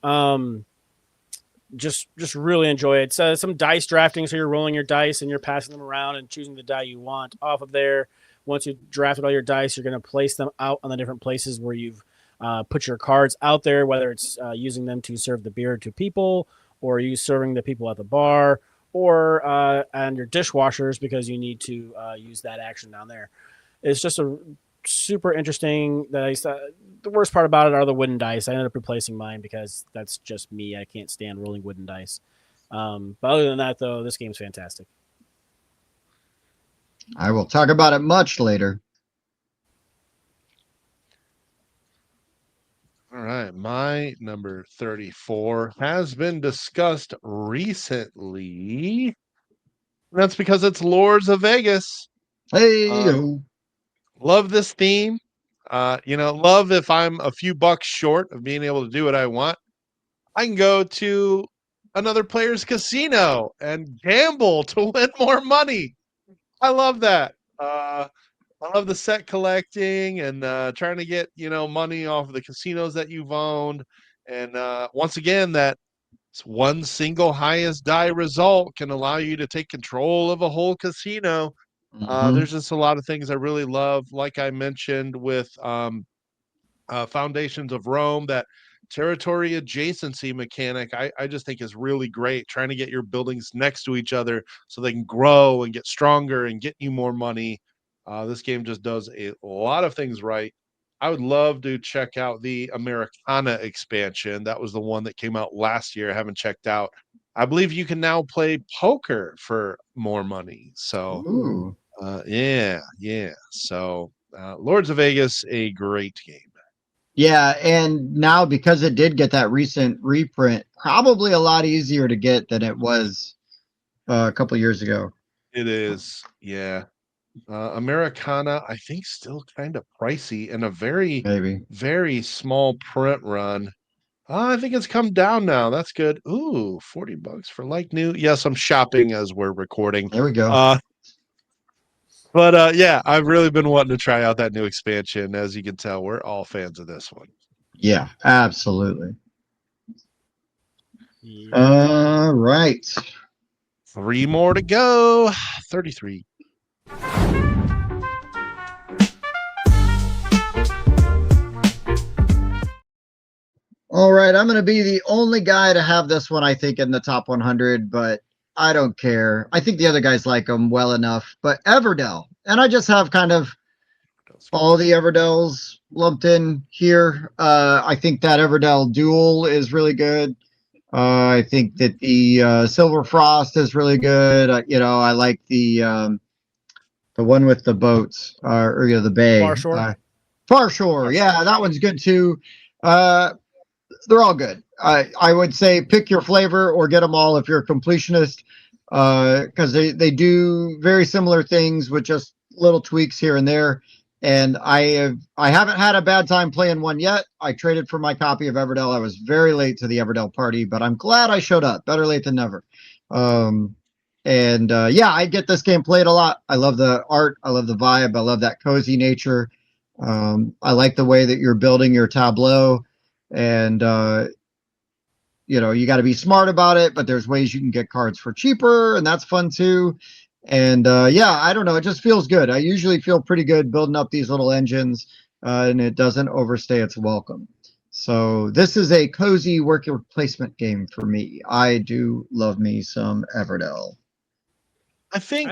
Just really enjoy it. It's some dice drafting, so you're rolling your dice and you're passing them around and choosing the die you want off of there. Once you've drafted all your dice, you're going to place them out on the different places where you've put your cards out there, whether it's using them to serve the beer to people or you serving the people at the bar or on your dishwashers because you need to use that action down there. It's just a super interesting dice. The worst part about it are the wooden dice. I ended up replacing mine because that's just me. I can't stand rolling wooden dice. But other than that, though, this game's fantastic. I will talk about it much later. All right, my number 34 has been discussed recently. That's because it's Lords of Vegas. Hey, Love this theme. Love if I'm a few bucks short of being able to do what I want, I can go to another player's casino and gamble to win more money. I love that. I love the set collecting and trying to get money off of the casinos that you've owned. And once again, that one single highest die result can allow you to take control of a whole casino. There's just a lot of things I really love. Like I mentioned with Foundations of Rome, that territory adjacency mechanic, I just think is really great. Trying to get your buildings next to each other so they can grow and get stronger and get you more money. This game just does a lot of things right. I would love to check out the Americana expansion. That was the one that came out last year. I haven't checked out. I believe you can now play poker for more money. So, yeah. So, Lords of Vegas, a great game. Yeah, and now because it did get that recent reprint, probably a lot easier to get than it was a couple years ago. It is, yeah. Americana, I think, still kind of pricey and a very small print run. I think it's come down now. That's good. Ooh, $40 for like new. Yes, I'm shopping as we're recording. There we go. But yeah, I've really been wanting to try out that new expansion. As you can tell, we're all fans of this one. Yeah, absolutely. Yeah. All right. 3 more to go. 33. All right, I'm going to be the only guy to have this one, I think, in the top 100, but I don't care. I think the other guys like them well enough. But Everdell, and I just have kind of all the Everdells lumped in here. I think that Everdell Duel is really good. I think that the Silver Frost is really good. I like the one with the boats, or the bay. Far Shore. Far Shore, yeah, that one's good too. Uh, they're all good. I would say pick your flavor or get them all if you're a completionist, because they do very similar things with just little tweaks here and there. And I haven't had a bad time playing one yet. I traded for my copy of Everdell. I was very late to the Everdell party, but I'm glad I showed up. Better late than never. Yeah, I get this game played a lot. I love the art. I love the vibe. I love that cozy nature. I like the way that you're building your tableau, and you got to be smart about it. But there's ways you can get cards for cheaper, and that's fun too. And yeah, I don't know. It just feels good. I usually feel pretty good building up these little engines, and it doesn't overstay its welcome. So this is a cozy worker placement game for me. I do love me some Everdell. I think,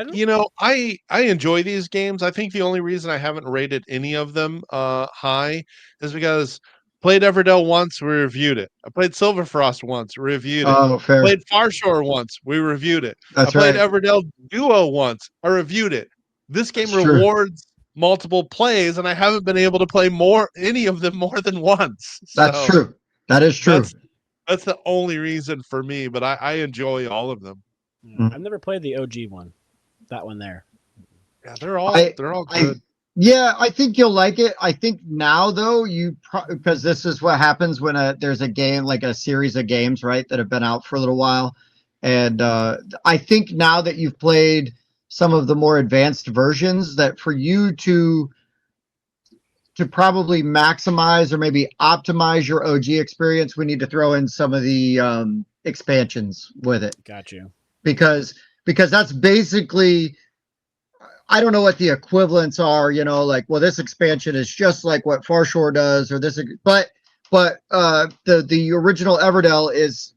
I enjoy these games. I think the only reason I haven't rated any of them high is because played Everdell once, we reviewed it. I played Silver Frost once, reviewed it. Oh, fair. Played Farshore once, we reviewed it. That's I played right. Everdell Duo once, I reviewed it. This game That's true. rewards multiple plays, and I haven't been able to play any of them more than once. That's So true. That is true. that's the only reason for me, but I enjoy all of them. I've never played the OG one. That one there. Yeah, they're all good. Yeah, I think you'll like it. I think now though, because this is what happens when there's a game, like a series of games, right, that have been out for a little while, and I think now that you've played some of the more advanced versions, that for you to probably maximize or maybe optimize your OG experience, we need to throw in some of the expansions with it. Got you. Because that's basically, I don't know what the equivalents are, like, well, this expansion is just like what Farshore does, or this, but the original Everdell is,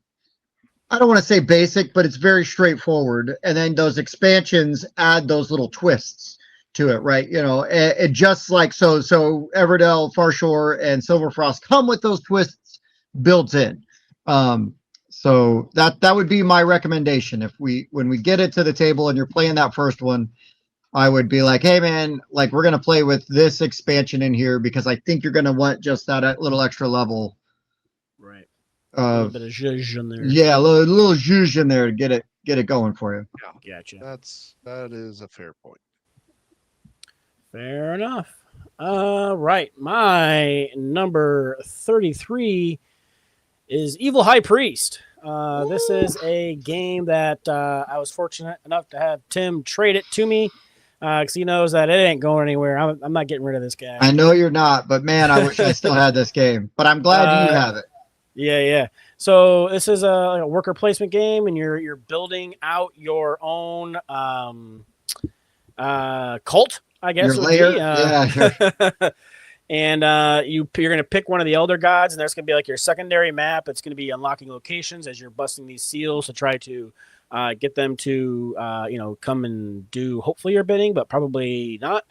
I don't want to say basic, but it's very straightforward. And then those expansions add those little twists to it, right? It just like so Everdell, Farshore, and Silver Frost come with those twists built in. So that would be my recommendation. When we get it to the table and you're playing that first one, I would be like, hey man, like, we're gonna play with this expansion in here because I think you're gonna want just that little extra level. Right. A little bit of zhuzh in there. Yeah, a little zhuzh in there to get it going for you. Yeah, gotcha. That is a fair point. Fair enough. Right. My number 33 is Evil High Priest. This is a game that I was fortunate enough to have Tim trade it to me because he knows that it ain't going anywhere. I'm not getting rid of this guy. I know you're not, but man, I wish I still had this game. But I'm glad you have it. Yeah. So this is a worker placement game, and you're building out your own cult, I guess. Your layer. Yeah, sure. And you're going to pick one of the elder gods, and there's going to be like your secondary map. It's going to be unlocking locations as you're busting these seals to try to get them to come and do hopefully your bidding, but probably not.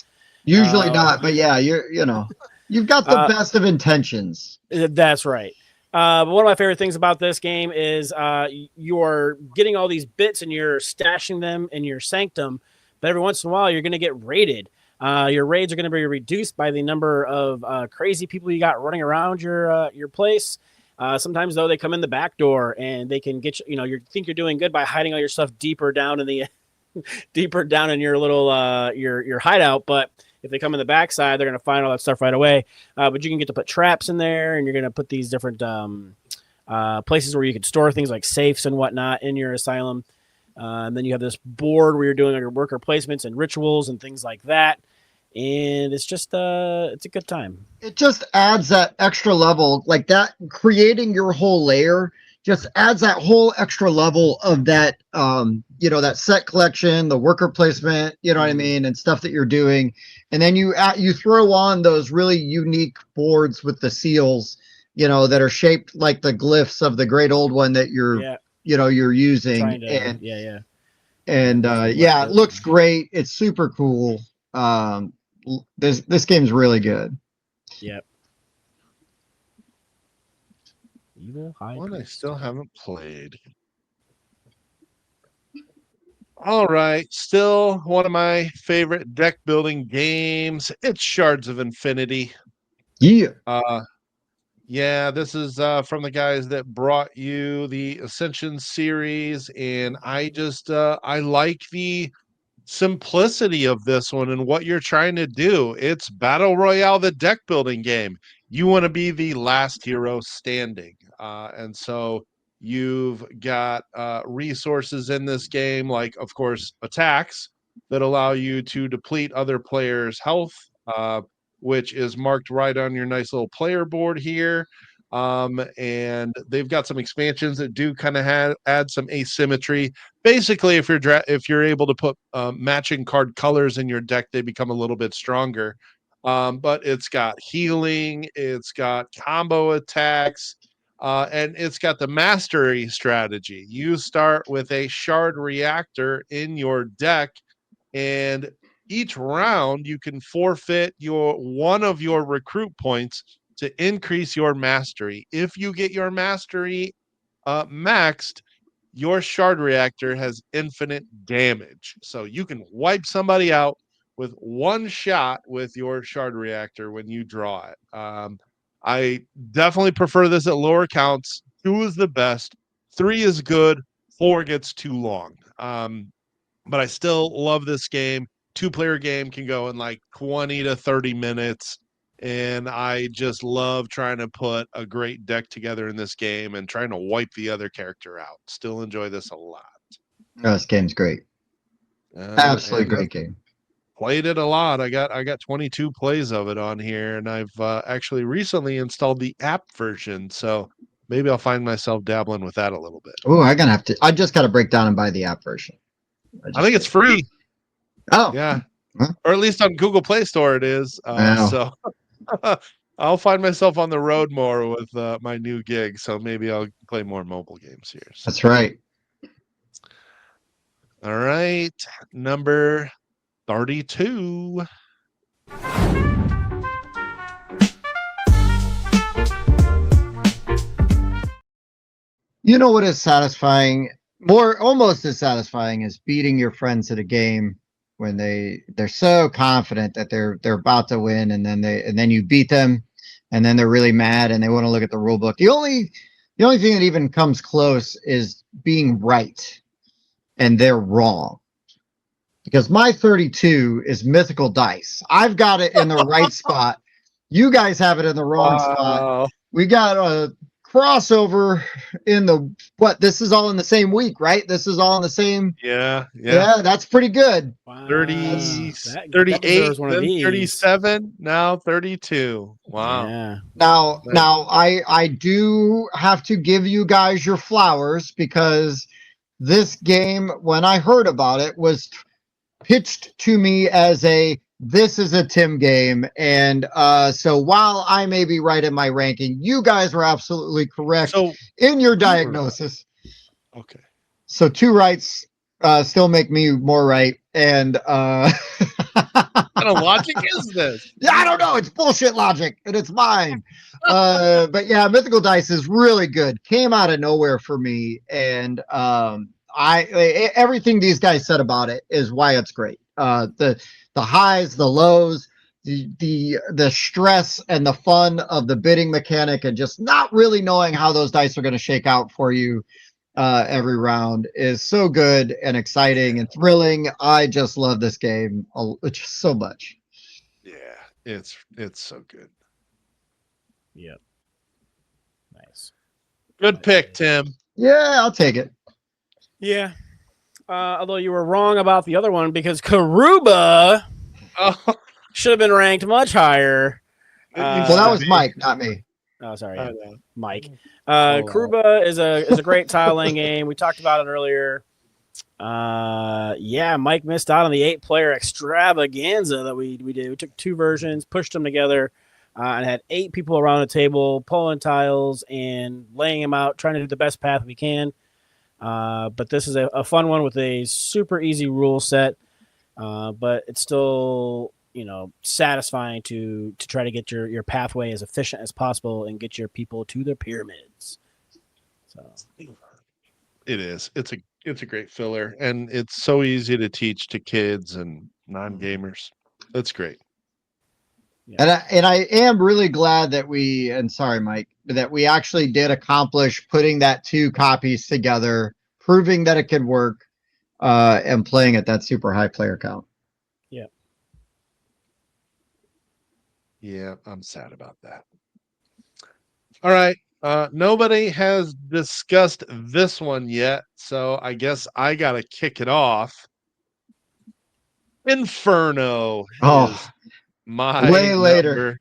Usually not, but yeah, you've got the best of intentions. That's right. But one of my favorite things about this game is you're getting all these bits and you're stashing them in your sanctum, but every once in a while you're going to get raided. Your raids are going to be reduced by the number of crazy people you got running around your place. Sometimes though, they come in the back door and they can get you. You think you're doing good by hiding all your stuff deeper down in the deeper down in your little your hideout. But if they come in the backside, they're going to find all that stuff right away. But you can get to put traps in there, and you're going to put these different places where you can store things like safes and whatnot in your asylum. And then you have this board where you're doing your worker placements and rituals and things like that. And it's just it's a good time. It just adds that extra level, like that. Creating your whole layer just adds that whole extra level of that that set collection, the worker placement, what I mean, and stuff that you're doing. And then you throw on those really unique boards with the seals, that are shaped like the glyphs of the great old one that you're you're using, Trying to, yeah. it looks great. It's super cool. This game's really good. Yep. Evil High One I Priest. still haven't played. All right, still one of my favorite deck building games. It's Shards of Infinity. Yeah. Yeah, this is from the guys that brought you the Ascension series, and I like the simplicity of this one and what you're trying to do. It's Battle Royale, the deck building game. You want to be the last hero standing. And so you've got resources in this game, like, of course, attacks that allow you to deplete other players' health, which is marked right on your nice little player board here. And they've got some expansions that do kind of add some asymmetry. Basically, if you're able to put matching card colors in your deck, they become a little bit stronger. But it's got healing, it's got combo attacks, and it's got the mastery strategy. You start with a shard reactor in your deck, and each round you can forfeit your one of your recruit points to increase your mastery. If you get your mastery maxed, your shard reactor has infinite damage. So you can wipe somebody out with one shot with your shard reactor when you draw it. I definitely prefer this at lower counts. 2 is the best. 3 is good. 4 gets too long. But I still love this game. 2-player game can go in like 20 to 30 minutes. And I just love trying to put a great deck together in this game and trying to wipe the other character out. Still enjoy this a lot. This game's great. Absolutely And great game. played it a lot. I got 22 plays of it on here, and I've actually recently installed the app version. So maybe I'll find myself dabbling with that a little bit. Oh, I just got to break down and buy the app version. I think it's free. Oh, yeah. Huh? Or at least on Google Play Store it is. So I'll find myself on the road more with my new gig. So maybe I'll play more mobile games here. So. That's right. All right. Number 32. You know what is satisfying? Almost as satisfying as beating your friends at a game when they're so confident that they're about to win, and then you beat them, and then they're really mad and they want to look at the rule book. The only thing that even comes close is being right and they're wrong. Because my 32 is mythical dice. I've got it in the right spot. You guys have it in the wrong spot. We got a crossover in this is all in the same week, right? This is all in the same. Yeah. That's pretty good. Wow. 30, That 38, deserves one of then these. 37, now 32. Wow. Yeah. Now I do have to give you guys your flowers, because this game, when I heard about it, was pitched to me as this is a Tim game. And so while I may be right in my ranking, you guys were absolutely correct in your diagnosis. Okay. So 2 rights still make me more right. And what kind of logic is this? Yeah, I don't know. It's bullshit logic, and it's mine. But yeah, Mythical Dice is really good. Came out of nowhere for me, and everything these guys said about it is why it's great. The highs, the lows, the stress and the fun of the bidding mechanic, and just not really knowing how those dice are going to shake out for you every round is so good and exciting and thrilling. I just love this game just so much. Yeah, it's so good. Yep. Nice. Good pick, Tim. Yeah, I'll take it. Yeah. Although you were wrong about the other one, because Karuba should have been ranked much higher. Well, that was Mike, not me. Oh, sorry, yeah. Mike. Karuba is a great tile laying game. We talked about it earlier. Yeah, Mike missed out on the 8-player extravaganza that we did. We took 2 versions, pushed them together, and had 8 people around the table pulling tiles and laying them out, trying to do the best path we can. But this is a fun one with a super easy rule set, but it's still satisfying to try to get your pathway as efficient as possible and get your people to the pyramids. So It is. It's a great filler, and it's so easy to teach to kids and non-gamers. That's great. yeah. And I am really glad that and sorry, Mike, that we actually did accomplish putting that 2 copies together, proving that it could work, and playing at that super high player count. Yeah. Yeah, I'm sad about that. All right. Nobody has discussed this one yet, so I guess I gotta kick it off. Inferno Oh, is my way later,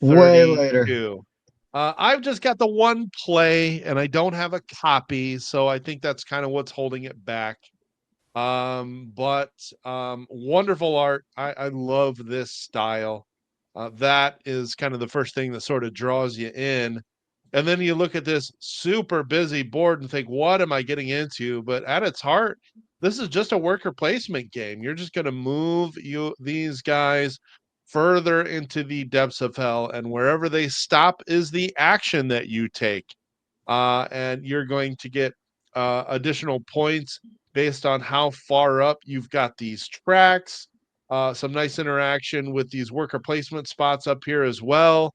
number way later. 32. I've just got the one play and I don't have a copy, so I think that's kind of what's holding it back. But wonderful art. I love this style. That is kind of the first thing that sort of draws you in. And then you look at this super busy board and think, what am I getting into? But at its heart, this is just a worker placement game. You're just going to move these guys further into the depths of hell, and wherever they stop is the action that you take. And you're going to get additional points based on how far up you've got these tracks. Some nice interaction with these worker placement spots up here as well.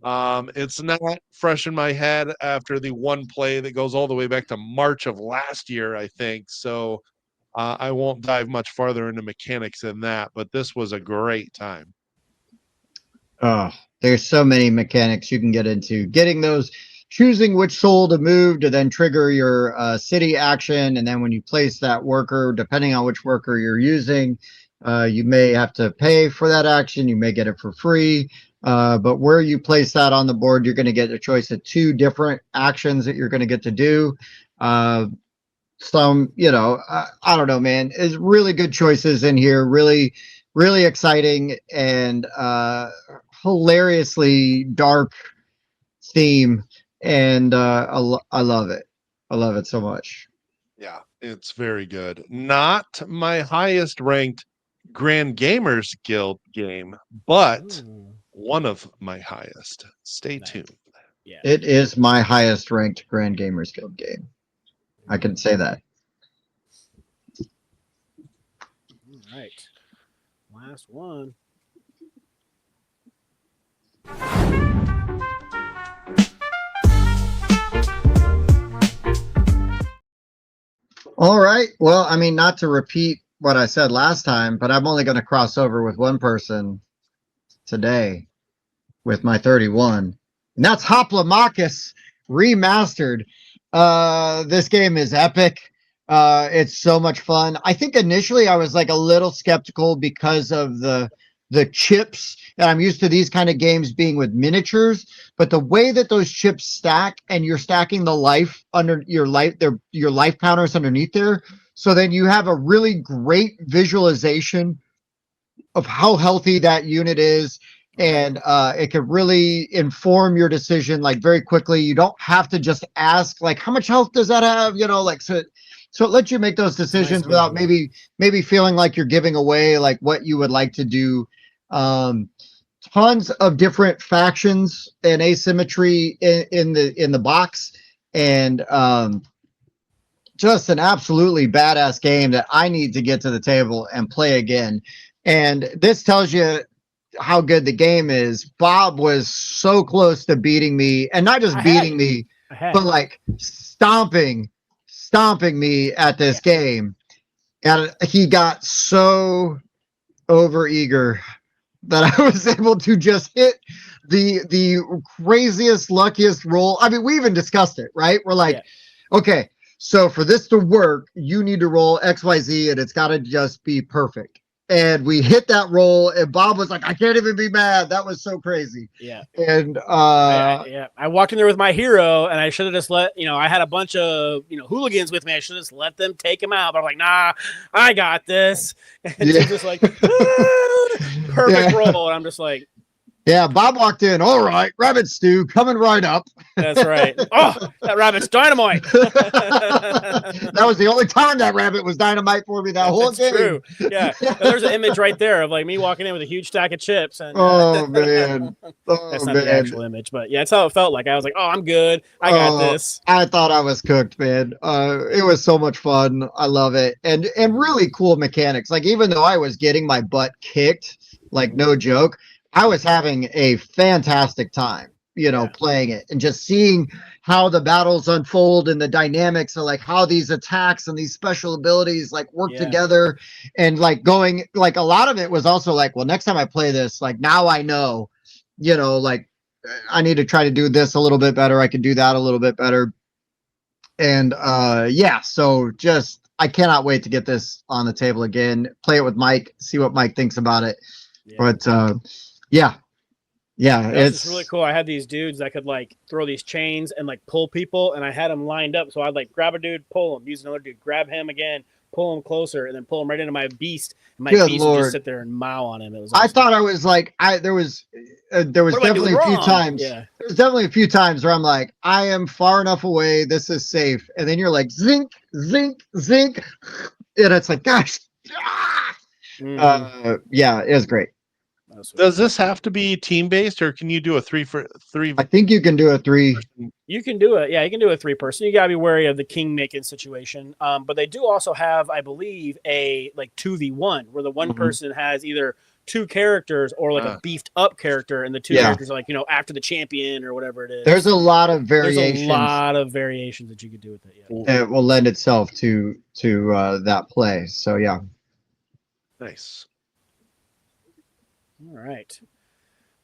It's not fresh in my head after the one play that goes all the way back to March of last year, I think. So I won't dive much farther into mechanics than that, but this was a great time. Oh, there's so many mechanics you can get into. Getting those, choosing which soul to move to then trigger your city action, and then when you place that worker, depending on which worker you're using, you may have to pay for that action. You may get it for free. But where you place that on the board, you're going to get a choice of 2 different actions that you're going to get to do. Some, I don't know, man. It's really good choices in here. Really, really exciting and hilariously dark theme, and I love it. I love it so much. Yeah, it's very good. Not my highest ranked Grand Gamers Guild game, but Ooh, one of my highest. Stay nice. tuned. Yeah. It is my highest ranked Grand Gamers Guild game. I can say that. All right. Last one. All right. Well, I mean, not to repeat what I said last time, but I'm only going to cross over with one person today with my 31, and that's Hoplomachus remastered. This game is epic. It's so much fun. I think initially I was like a little skeptical because of the chips, and I'm used to these kind of games being with miniatures, but the way that those chips stack, and you're stacking the life under your life counters underneath there, so then you have a really great visualization of how healthy that unit is, and it can really inform your decision like very quickly. You don't have to just ask like how much health does that have, like so it lets you make those decisions Nice without visual. maybe feeling like you're giving away like what you would like to do. um Tons of different factions and asymmetry in the box, and just an absolutely badass game that I need to get to the table and play again. And this tells you how good the game is. Bob was so close to beating me, and not just I had beating it. me, I had but it. like stomping me at this Yeah. game. And he got so over eager that I was able to just hit the craziest, luckiest roll. I mean, we even discussed it, right? We're like, Yeah. okay, so for this to work, you need to roll XYZ and it's got to just be perfect. And we hit that roll, and Bob was like, I can't even be mad. That was so crazy. Yeah. And I walked in there with my hero, and I should have just let I had a bunch of hooligans with me. I should have just let them take him out. But I'm like, nah, I got this. And yeah. Tim's just like, perfect Yeah. roll, and I'm just like, Yeah, Bob walked in. All right, rabbit stew coming right up. That's right. Oh, that rabbit's dynamite. That was the only time that rabbit was dynamite for me that whole That's true. game. Yeah. No, there's an image right there of like me walking in with a huge stack of chips, and Oh man. that's Oh not the man. actual image, but yeah, that's how it felt like. I was like, oh, I'm good. I got this. I thought I was cooked, man. It was so much fun. I love it, and really cool mechanics. Like even though I was getting my butt kicked, like Mhm. no joke, I was having a fantastic time. Yeah. Playing it and just seeing how the battles unfold and the dynamics of like how these attacks and these special abilities like work Yeah. together, and like going like a lot of it was also like, well, next time I play this, like now I know, like I need to try to do this a little bit better. I can do that a little bit better. And yeah, so just I cannot wait to get this on the table again, play it with Mike, see what Mike thinks about it. Yeah. But yeah. Yeah, That was just really cool. I had these dudes that could like throw these chains and like pull people, and I had them lined up. So I'd like grab a dude, pull him, use another dude, grab him again, pull him closer, and then pull him right into my beast. And my Good beast would Lord. just sit there and mow on him. It was. I Awesome. thought I was like there was What am I definitely doing a few wrong? times. Yeah. There's definitely a few times where I'm like, I am far enough away. This is safe. And then you're like, zink, zink, zink. And it's like, gosh. Yeah, it was great. Does this have to be team based, or can you do a 3-for-3? I think you can do a 3. You can do it. Yeah, you can do a 3-person. You gotta be wary of the king making situation. But they do also have, I believe, a like 2v1 where the one Mhm. person has either two characters or like a beefed up character, and the two Yeah. characters are like after the champion or whatever it is. There's a lot of There's variations a lot of variations that you could do with it. Yeah. that will lend itself to that play. So yeah. Nice. All right.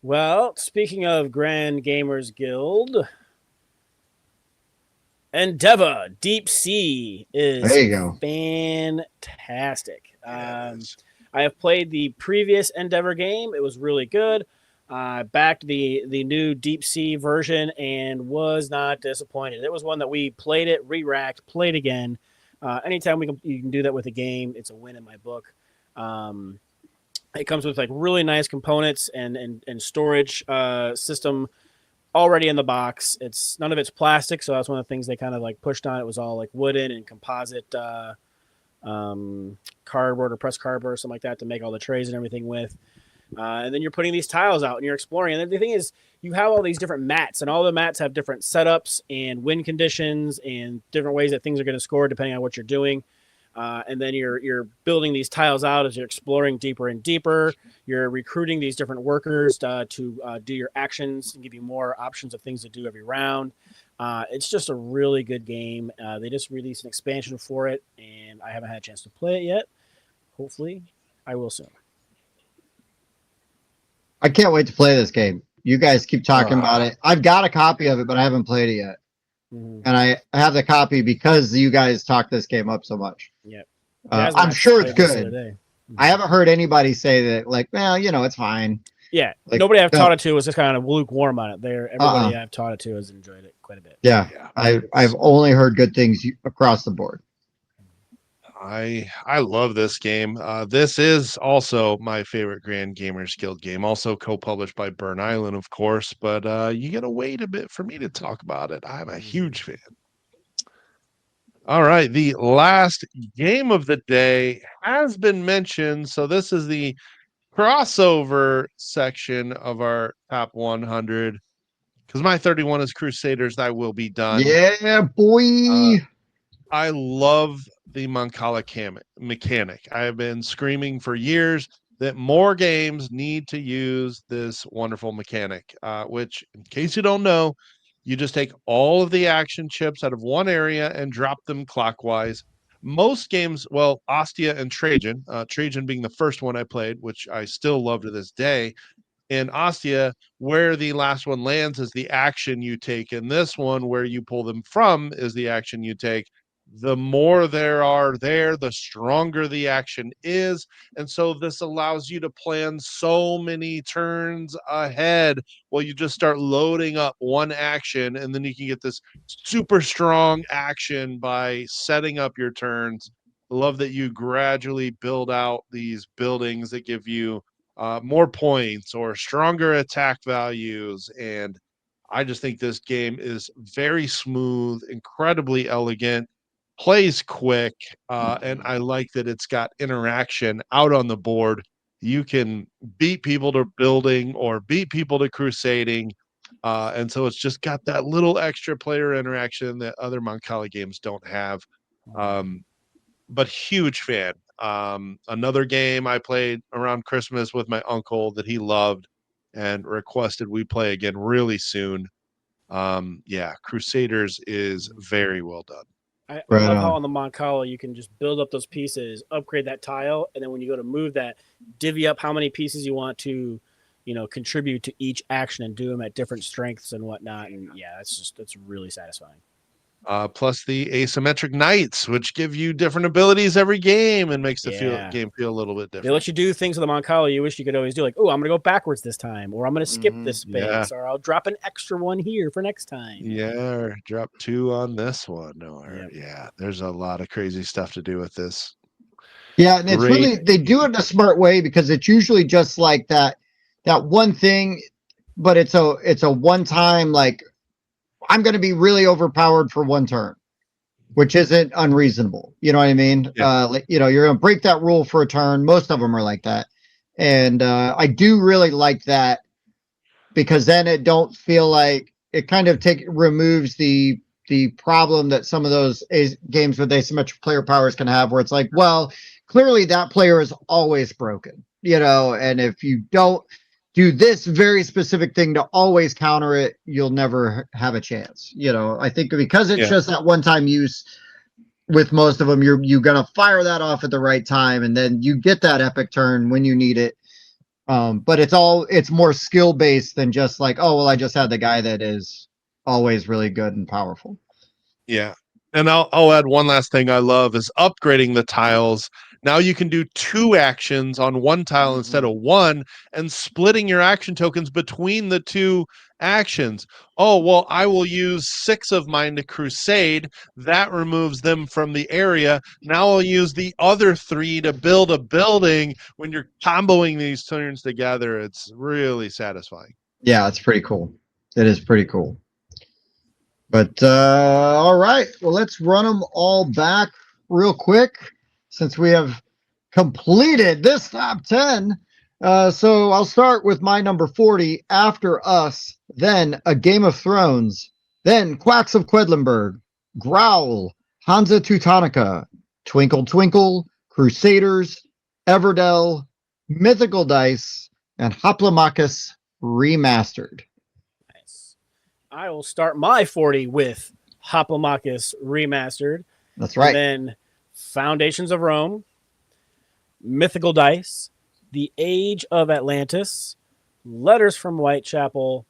Well, speaking of Grand Gamers Guild, Endeavor Deep Sea is There you go. fantastic. Yeah, it is. I have played the previous Endeavor game. It was really good. Backed the new Deep Sea version and was not disappointed. It was one that we played it, re-racked, played again. Anytime you can do that with a game, it's a win in my book. It comes with like really nice components and storage system already in the box. It's none of it's plastic, so that's one of the things they kind of like pushed on. It was all like wooden and composite cardboard or pressed cardboard or something like that to make all the trays and everything with. And then you're putting these tiles out and you're exploring. And the thing is, you have all these different mats, and all the mats have different setups and wind conditions and different ways that things are going to score depending on what you're doing. And then you're building these tiles out as you're exploring deeper and deeper. You're recruiting these different workers to do your actions and give you more options of things to do every round. It's just a really good game. They just released an expansion for it, and I haven't had a chance to play it yet. Hopefully, I will soon. I can't wait to play this game. You guys keep talking about it. I've got a copy of it, but I haven't played it yet. Mm-hmm. And I have the copy because you guys talk this game up so much. Yep. I'm sure it's good. I haven't heard anybody say that, like, well, it's fine. Yeah, like, nobody I've taught it to was just kind of lukewarm on it. Everybody I've taught it to has enjoyed it quite a bit. Yeah, I've only heard good things across the board. I love this game. This is also my favorite Grand Gamers Guild game, also co-published by Burn Island, of course, but you gotta wait a bit for me to talk about it. I'm a huge fan. All right, the last game of the day has been mentioned, so this is the crossover section of our top 100. Because my 31 is Crusaders, I will be done. Yeah, boy. I love the Mancala mechanic. I have been screaming for years that more games need to use this wonderful mechanic, which, in case you don't know, you just take all of the action chips out of one area and drop them clockwise. Most games, well, Ostia and Trajan, Trajan being the first one I played, which I still love to this day, in Ostia, where the last one lands is the action you take. In this one, where you pull them from is the action you take. The more there are there, the stronger the action is. And so this allows you to plan so many turns ahead. Well, you just start loading up one action, and then you can get this super strong action by setting up your turns. I love that you gradually build out these buildings that give you more points or stronger attack values. And I just think this game is very smooth, incredibly elegant, plays quick, and I like that it's got interaction out on the board. You can beat people to building or beat people to crusading. And so it's just got that little extra player interaction that other Moncala games don't have. Um, but huge fan. Another game I played around Christmas with my uncle that he loved and requested we play again really soon. Yeah, Crusaders is very well done. I Right love how on. on the Moncala you can just build up those pieces, upgrade that tile, and then when you go to move that, divvy up how many pieces you want to, contribute to each action and do them at different strengths and whatnot. And yeah, that's really satisfying. Plus the asymmetric knights, which give you different abilities every game and makes the Yeah. game feel a little bit They let different. you do things with the Moncala you wish you could always do, like, oh, I'm going to go backwards this time, or I'm going to skip this Yeah. space, or I'll drop an extra one here for next time. Yeah, drop 2 on this one. Or Yep. yeah, there's a lot of crazy stuff to do with this. Yeah, and it's Great. really they do it in a smart way because it's usually just like that one thing, but it's a one time like I'm going to be really overpowered for one turn, which isn't unreasonable. You know what I mean? Yeah. You're going to break that rule for a turn. Most of them are like that, and I do really like that because then it don't feel like it kind of removes the problem that some of those games with asymmetric player powers can have, where it's like, well, clearly that player is always broken, and if you don't do this very specific thing to always counter it, you'll never have a chance. I think because it's Yeah. just that one time use with most of them, you're gonna fire that off at the right time, and then you get that epic turn when you need it. But it's more skill based than just like, oh well, I just had the guy that is always really good and powerful. Yeah. And I'll add one last thing I love is upgrading the tiles. Now you can do 2 actions on one tile instead of one and splitting your action tokens between the 2 actions. Oh, well, I will use 6 of mine to crusade. That removes them from the area. Now I'll use the other 3 to build a building. When you're comboing these turns together, it's really satisfying. Yeah, it's pretty cool. It is pretty cool. But all right, well, let's run them all back real quick since we have completed this top 10. So I'll start with my number 40, After Us, then A Game of Thrones, then Quacks of Quedlinburg, Growl, Hansa Teutonica, Twinkle Twinkle, Crusaders, Everdell, Mythical Dice, and Hoplomachus Remastered. Nice. I will start my 40 with Hoplomachus Remastered. That's right. And then Foundations of Rome, Mythical Dice, The Age of Atlantis, Letters from Whitechapel,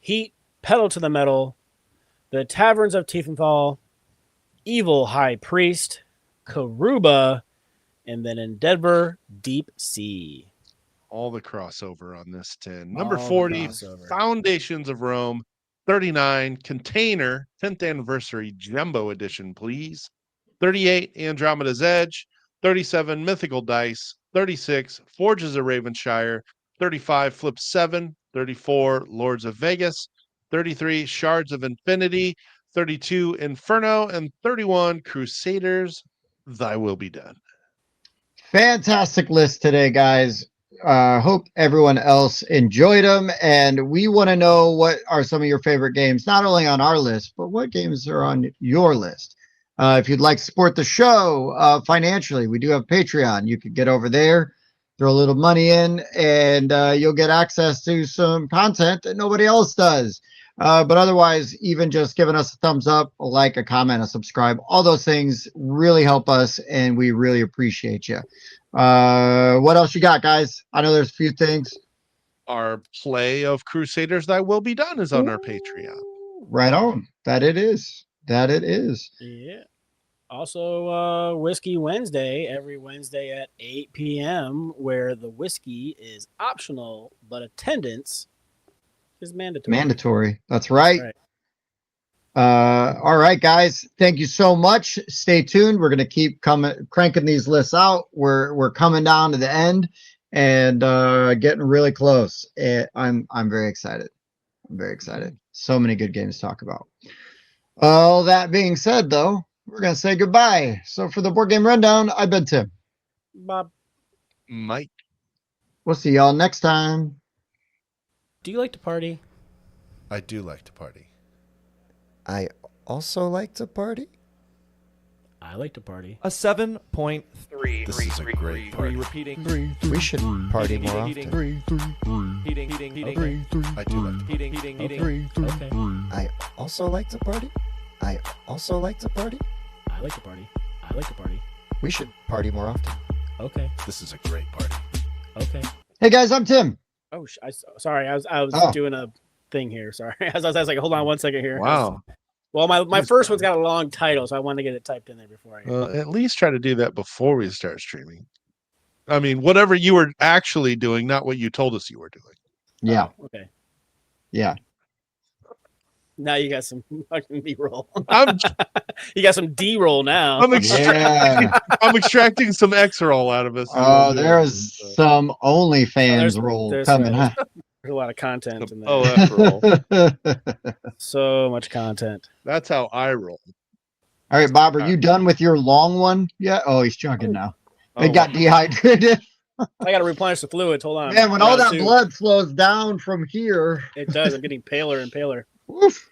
Heat, Pedal to the Metal, The Taverns of Tiefenthal, Evil High Priest, Karuba, and then Endeavor Deep Sea. All the crossover on this 10. Number All 40, Foundations of Rome. 39, Container, 10th Anniversary Jumbo Edition, please. 38, Andromeda's Edge. 37, Mythical Dice. 36, Forges of Ravenshire. 35, Flip 7. 34, Lords of Vegas. 33, Shards of Infinity. 32, Inferno. And 31, Crusaders, Thy Will Be Done. Fantastic list today, guys. Hope everyone else enjoyed them. And we want to know what are some of your favorite games, not only on our list, but what games are on your list. If you'd like to support the show financially, we do have Patreon. You could get over there, throw a little money in, and you'll get access to some content that nobody else does. But otherwise, even just giving us a thumbs up, a like, a comment, a subscribe, all those things really help us, and we really appreciate you. What else you got, guys? I know there's a few things. Our play of Crusaders Thy Will Be Done is on our Patreon. Right on. That it is. That it is. Yeah. Also, Whiskey Wednesday, every Wednesday at 8 p.m., where the whiskey is optional, but attendance is mandatory. Mandatory. That's right. Right. All right, guys. Thank you so much. Stay tuned. We're gonna keep cranking these lists out. We're coming down to the end, and getting really close. I'm very excited. I'm very excited. So many good games to talk about. All that being said, though, we're gonna say goodbye. So for the board game rundown, I've been Tim. Bob, Mike. We'll see y'all next time. do you like to party? I do like to party. I also like to party. I like to party. A 7.3. This is a great party. Repeating. We should party more often. Heating. I do like to party. Heating. Okay. I also like to party. I also like to party. I like to party. I like to party. We should party more often. Okay. This is a great party. Okay. Hey guys, I'm Tim. Oh, sorry. I was Oh. doing a thing here. Sorry. I was like, hold on one second here. Wow. Well, my first one's got a long title, so I wanted to get it typed in there before I. At least try to do that before we start streaming. I mean, whatever you were actually doing, not what you told us you were doing. Yeah, Okay. yeah. Now you got some fucking B-roll. I'm You got some D-roll now. Yeah. I'm extracting some X-roll out of us. Oh, there's some OnlyFans There's- roll there's- coming. Huh? There's a lot of content in there. Oh, after all, So much content. that's how I roll. All right, Bob, are you done with your long one yet? Oh, he's chugging now. Oh, It got dehydrated. I got to replenish the fluids. Hold on. Man, when all Round that two. blood flows down from here. It does. I'm getting paler and paler. Woof.